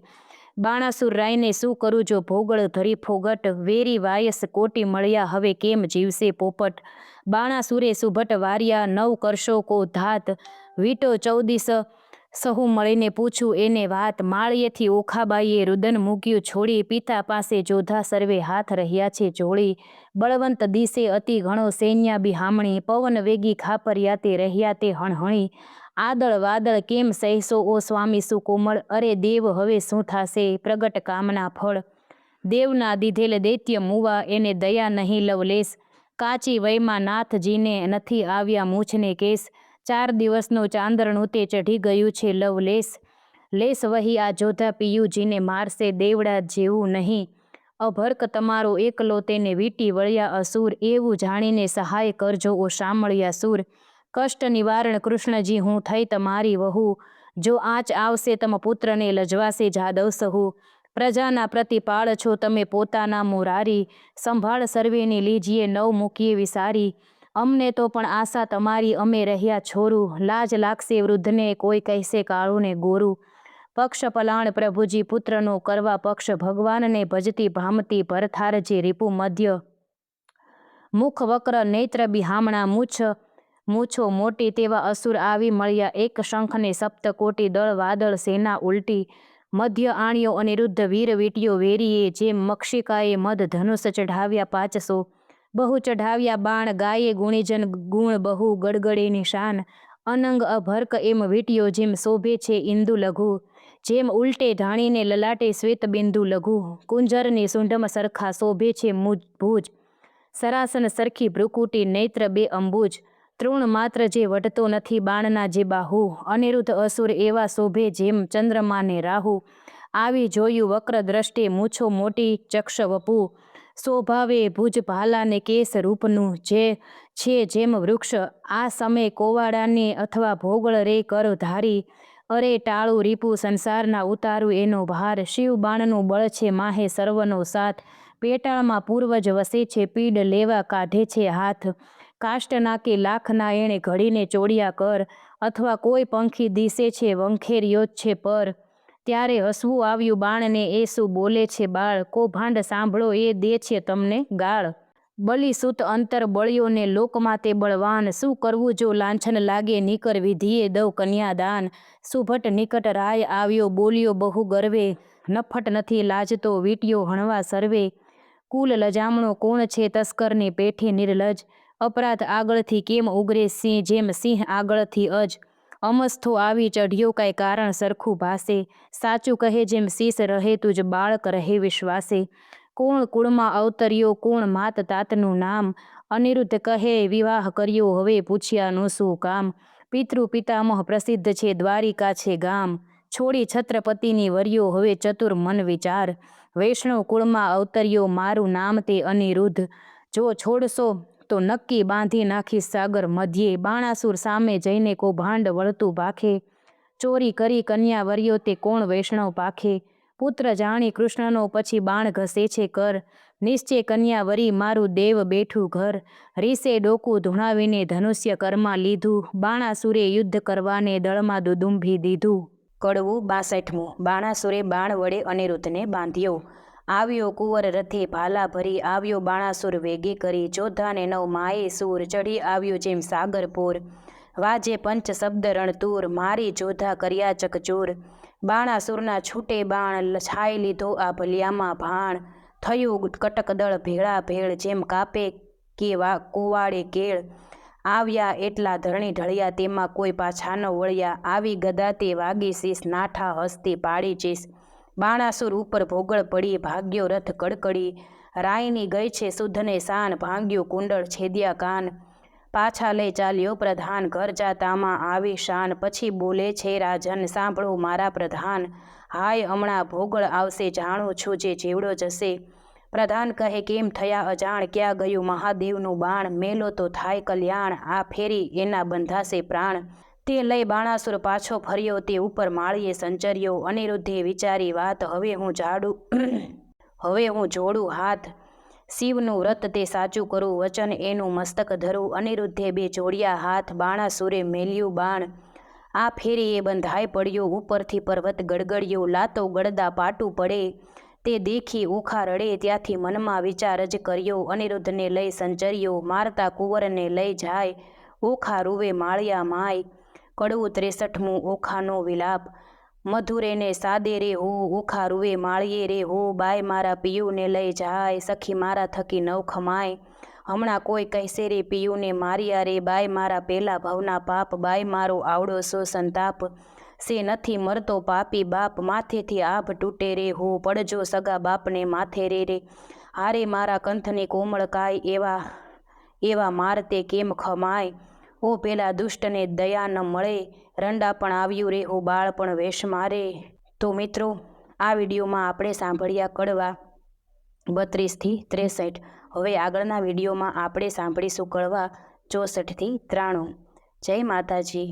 બાણાસુર રાયને શું કરું જો ભોગળ ધરી ફોગટ, વેરી વાયસ કોટી મળ્યા હવે કેમ જીવશે પોપટ. બાણાસુરે સુભટ વાર્યા, નવ કરશો કો ધાત, વીટો 14 સહુ મળીને પૂછું એને વાત, માળિયેથી ઓખાબાઈએ રુદન મૂક્યું છોડી, પિતા પાસે જોધા સર્વે હાથ રહ્યા છે જોડી, બળવંત દિશે અતિ ઘણો સૈન્ય બિહામણી, પવન વેગી ખાપર્યા તે રહ્યા તે હણહણી, આદળ વાદળ કેમ સહેસો ઓ સ્વામી સુકોમળ, અરે દેવ હવે શું થાશે પ્રગટ કામના ફળ, દેવના દીધેલ દૈત્ય મુવા એને દયા નહીં લવલેશ, કાચી વયમાં નાથજીને નથી આવ્યા મૂછને કેસ, 4 દિવસનું ચાંદરણું તે ચઢી ગયું છે લવલેશ, લેસ વહી આ જોધા પિયુજીને મારશે દેવડા જેવું નહીં, અભર્ક તમારો એકલો તેને વીટી વળ્યા અસુર, એવું જાણીને સહાય કરજો ઓ શામળિયા સુર, કષ્ટ નિવારણ કૃષ્ણજી હું થઈ તમારી વહુ, જો આંચ આવશે તમ પુત્રને લજવાશે જાદવ સહુ, પ્રજાના પ્રતિપાળ છો તમે પોતાના મોરારી, સંભાળ સર્વેની લીજીએ નવ મૂકીએ વિસારી, અમને તો પણ આશા તમારી અમે રહ્યા છોરું, લાજ લાગશે વૃદ્ધને કોઈ કહેશે કાળું ને ગોરું, પક્ષ પલાણ પ્રભુજી પુત્રનો કરવા પક્ષ, ભગવાનને ભજતી ભામતી ભરથારજી રીપુ મધ્ય, મુખ વક્ર નેત્ર બિહામણા મૂછો મોટી, તેવા અસુર આવી મળ્યા એક શંખને સપ્તકોટી, દળ વાદળ સેના ઉલટી, મધ્ય આણ્યો અનિરુદ્ધ વીર વીટ્યો વેરીએ, જેમ મક્ષિકાએ મધ ધનુષ ચઢાવ્યા 500, બહુ ચઢાવ્યા બાણ ગાયે ગુણીજન ગુણ બહુ, ગડગડે નિશાન અનંગ અભર્ક એમ વીટ્યો, જેમ શોભે છે ઇન્દુ લઘુ, જેમ ઉલટે ઢાણીને લલાટે શ્વેત બિંદુ લઘુ, કુંજરની સુંઢમ સરખા શોભે છે ભુજ, સરાસન સરખી ભ્રુકુટી નેત્ર 2 અંબુજ, તૃણ માત્ર જે વટતો નથી બાણના જે બાહુ, અનિરુદ્ધ અસુર એવા શોભે જેમ ચંદ્રમાને રાહુ, આવી જોયું વક્ર દ્રષ્ટે મૂછો મોટી ચક્ષ વપુ, શોભાવે ભુજ ભાલાને કેસ રૂપનું, જે છે જેમ વૃક્ષ આ સમય કોવાડાને અથવા ભોગળ રે કર ધારી, અરે ટાળું રીપુ સંસારના ઉતારું એનો ભાર, શિવ બાણનું બળ છે માહે સર્વનો સાથ, પેટાળમાં પૂર્વજ વસે છે પીડ લેવા કાઢે છે હાથ, કાષ્ટ નાકે લાખના એણે ઘડીને ચોડિયા કર, અથવા કોઈ પંખી દિશે છે વંખેરિયો છે પર, ત્યારે હસવું આવ્યું બાણને એ શું બોલે છે બાળ, કૌભાંડ સાંભળો એ દે છે તમને ગાળ, બલિસુત અંતર બળ્યો ને લોકમાં તે બળવાન, શું કરવું જો લાંછન લાગે નીકર વિધિએ દવ કન્યાદાન, સુભટ નિકટ રાય આવ્યો બોલ્યો બહુ ગર્વે, નફટ નથી લાજતો વીટ્યો હણવા સર્વે, કુલ લજામણો કોણ છે તસ્કરની પેઠે નિર્લજ, અપરાધ આગળથી કેમ ઉગરે સિંહ જેમ સિંહ આગળથી અજ, અમસ્થો આવી ચઢ્યો કાંઈ કારણ સરખું ભાસે, સાચું કહે જેમ શીશ રહે તુજ બાળક રહે વિશ્વાસે, કોણ કુળમાં અવતર્યો કોણ માત તાતનું નામ, અનિરુદ્ધ કહે વિવાહ કર્યો હવે પૂછ્યાનું શું કામ, પિતૃ પિતામહ પ્રસિદ્ધ છે દ્વારિકા છે ગામ, છોડી છત્રપતિની વર્યો હવે ચતુર મન વિચાર, વૈષ્ણવ કુળમાં અવતર્યો મારું નામ તે અનિરુદ્ધ, જો છોડશો તો નક્કી બાંધી નાખીશ સાગર મધ્યે, બાણાસુર સામે જઈને કૌભાંડ વળતું ભાખે, ચોરી કરી કન્યા વર્યો તે કોણ વૈષ્ણવ પાખે, પુત્ર જાણી કૃષ્ણનો પછી બાણ ઘસે છે કર, નિશ્ચય કન્યા વરી મારું દેવ બેઠું ઘર, રીસે ડોકું ધૂણાવીને ધનુષ્ય કરમાં લીધું, બાણાસુરે યુદ્ધ કરવાને દળમાં દુદુંભી દીધું. કડવું 62મું. બાણાસુરે બાણ વડે અનિરુદ્ધને બાંધ્યો, આવ્યો કુંવર રથે ભાલા ભરી, આવ્યો બાણાસુર વેગે કરી, જોધાને 9 માએ સૂર, ચઢી આવ્યો જેમ સાગરપુર, વાજે પંચ શબ્દ રણતૂર, મારી જોધા કર્યા ચકચૂર, બાણાસુરના છૂટે બાણ છાઈ લીધો આ ભલિયામાં ભાણ, થયું કટકદળ ભેળા ભેળ જેમ કાપે કે કોવાડે કેળ, આવ્યા એટલા ધરણી ઢળ્યા તેમાં કોઈ પાછા ન વળ્યા, આવી ગદા તે વાગી શીશ નાઠા હસ્તી પાડી ચીસ, બાણાસુર ઉપર ભોગળ પડી ભાગ્યો રથ કડકડી, રાયની ગઈ છે શુદ્ધને શાન, ભાંગ્યું કુંડળ છેદ્યા કાન, પાછા લઈ ચાલ્યો પ્રધાન ઘર જાતામાં આવી શાન, પછી બોલે છે રાજન સાંભળો મારા પ્રધાન, હાય હમણાં ભોગળ આવશે જાણું છું જે જેવડો જશે, પ્રધાન કહે કેમ થયા અજાણ ક્યાં ગયું મહાદેવનું બાણ, મેલો તો થાય કલ્યાણ આ ફેરી એના બંધાશે પ્રાણ, તે લઈ બાણાસુર પાછો ફર્યો તે ઉપર માળીએ સંચર્યો, અનિરુદ્ધે વિચારી વાત હવે હું જોડું હાથ, શિવનું વ્રત તે સાચું કરું વચન એનું મસ્તક ધરું, અનિરુદ્ધે 2 જોડ્યા હાથ બાણાસુરે મેલ્યું બાણ, આ ફેરી એ બંધાઈ પડ્યો ઉપરથી પર્વત ગડગડ્યો, લાતો ગળદા પાટું પડે તે દેખી ઓખા રડે, ત્યાંથી મનમાં વિચાર જ કર્યો, અનિરુદ્ધને લઈ સંચર્યો, મારતા કુંવરને લઈ જાય ઓખા રૂવે માળિયા માય, કડવું 63મું ઓખાનો વિલાપ। મધુરે ને સાદે રે હો, ઓખા રૂવે માળીએ રે હો, બાય મારા પિયુને લઈ જાય, સખી મારા થકી નવ ખમાય। હમણાં કોઈ કહેશે રે પિયુને માર્યા રે, બાય મારા પેલા ભવના પાપ, બાય મારો આવડો સો સંતાપ। સે નથી મરતો પાપી બાપ, માથેથી આભ તૂટે રે હો, પડજો સગા બાપને માથે રે। હારે મારા કંથની કોમળ કાય, એવા મારતે કેમ ખમાય। ઓ પેલા દુષ્ટને દયા ન મળે, રંડા પણ આવ્યું રે હો, બાળ પણ વેશ મારે। તો મિત્રો, આ વિડીયોમાં આપણે સાંભળ્યા કડવા 32 થી 63। હવે આગળના વિડીયોમાં આપણે સાંભળીશું કડવા 64 થી 93। જય માતાજી।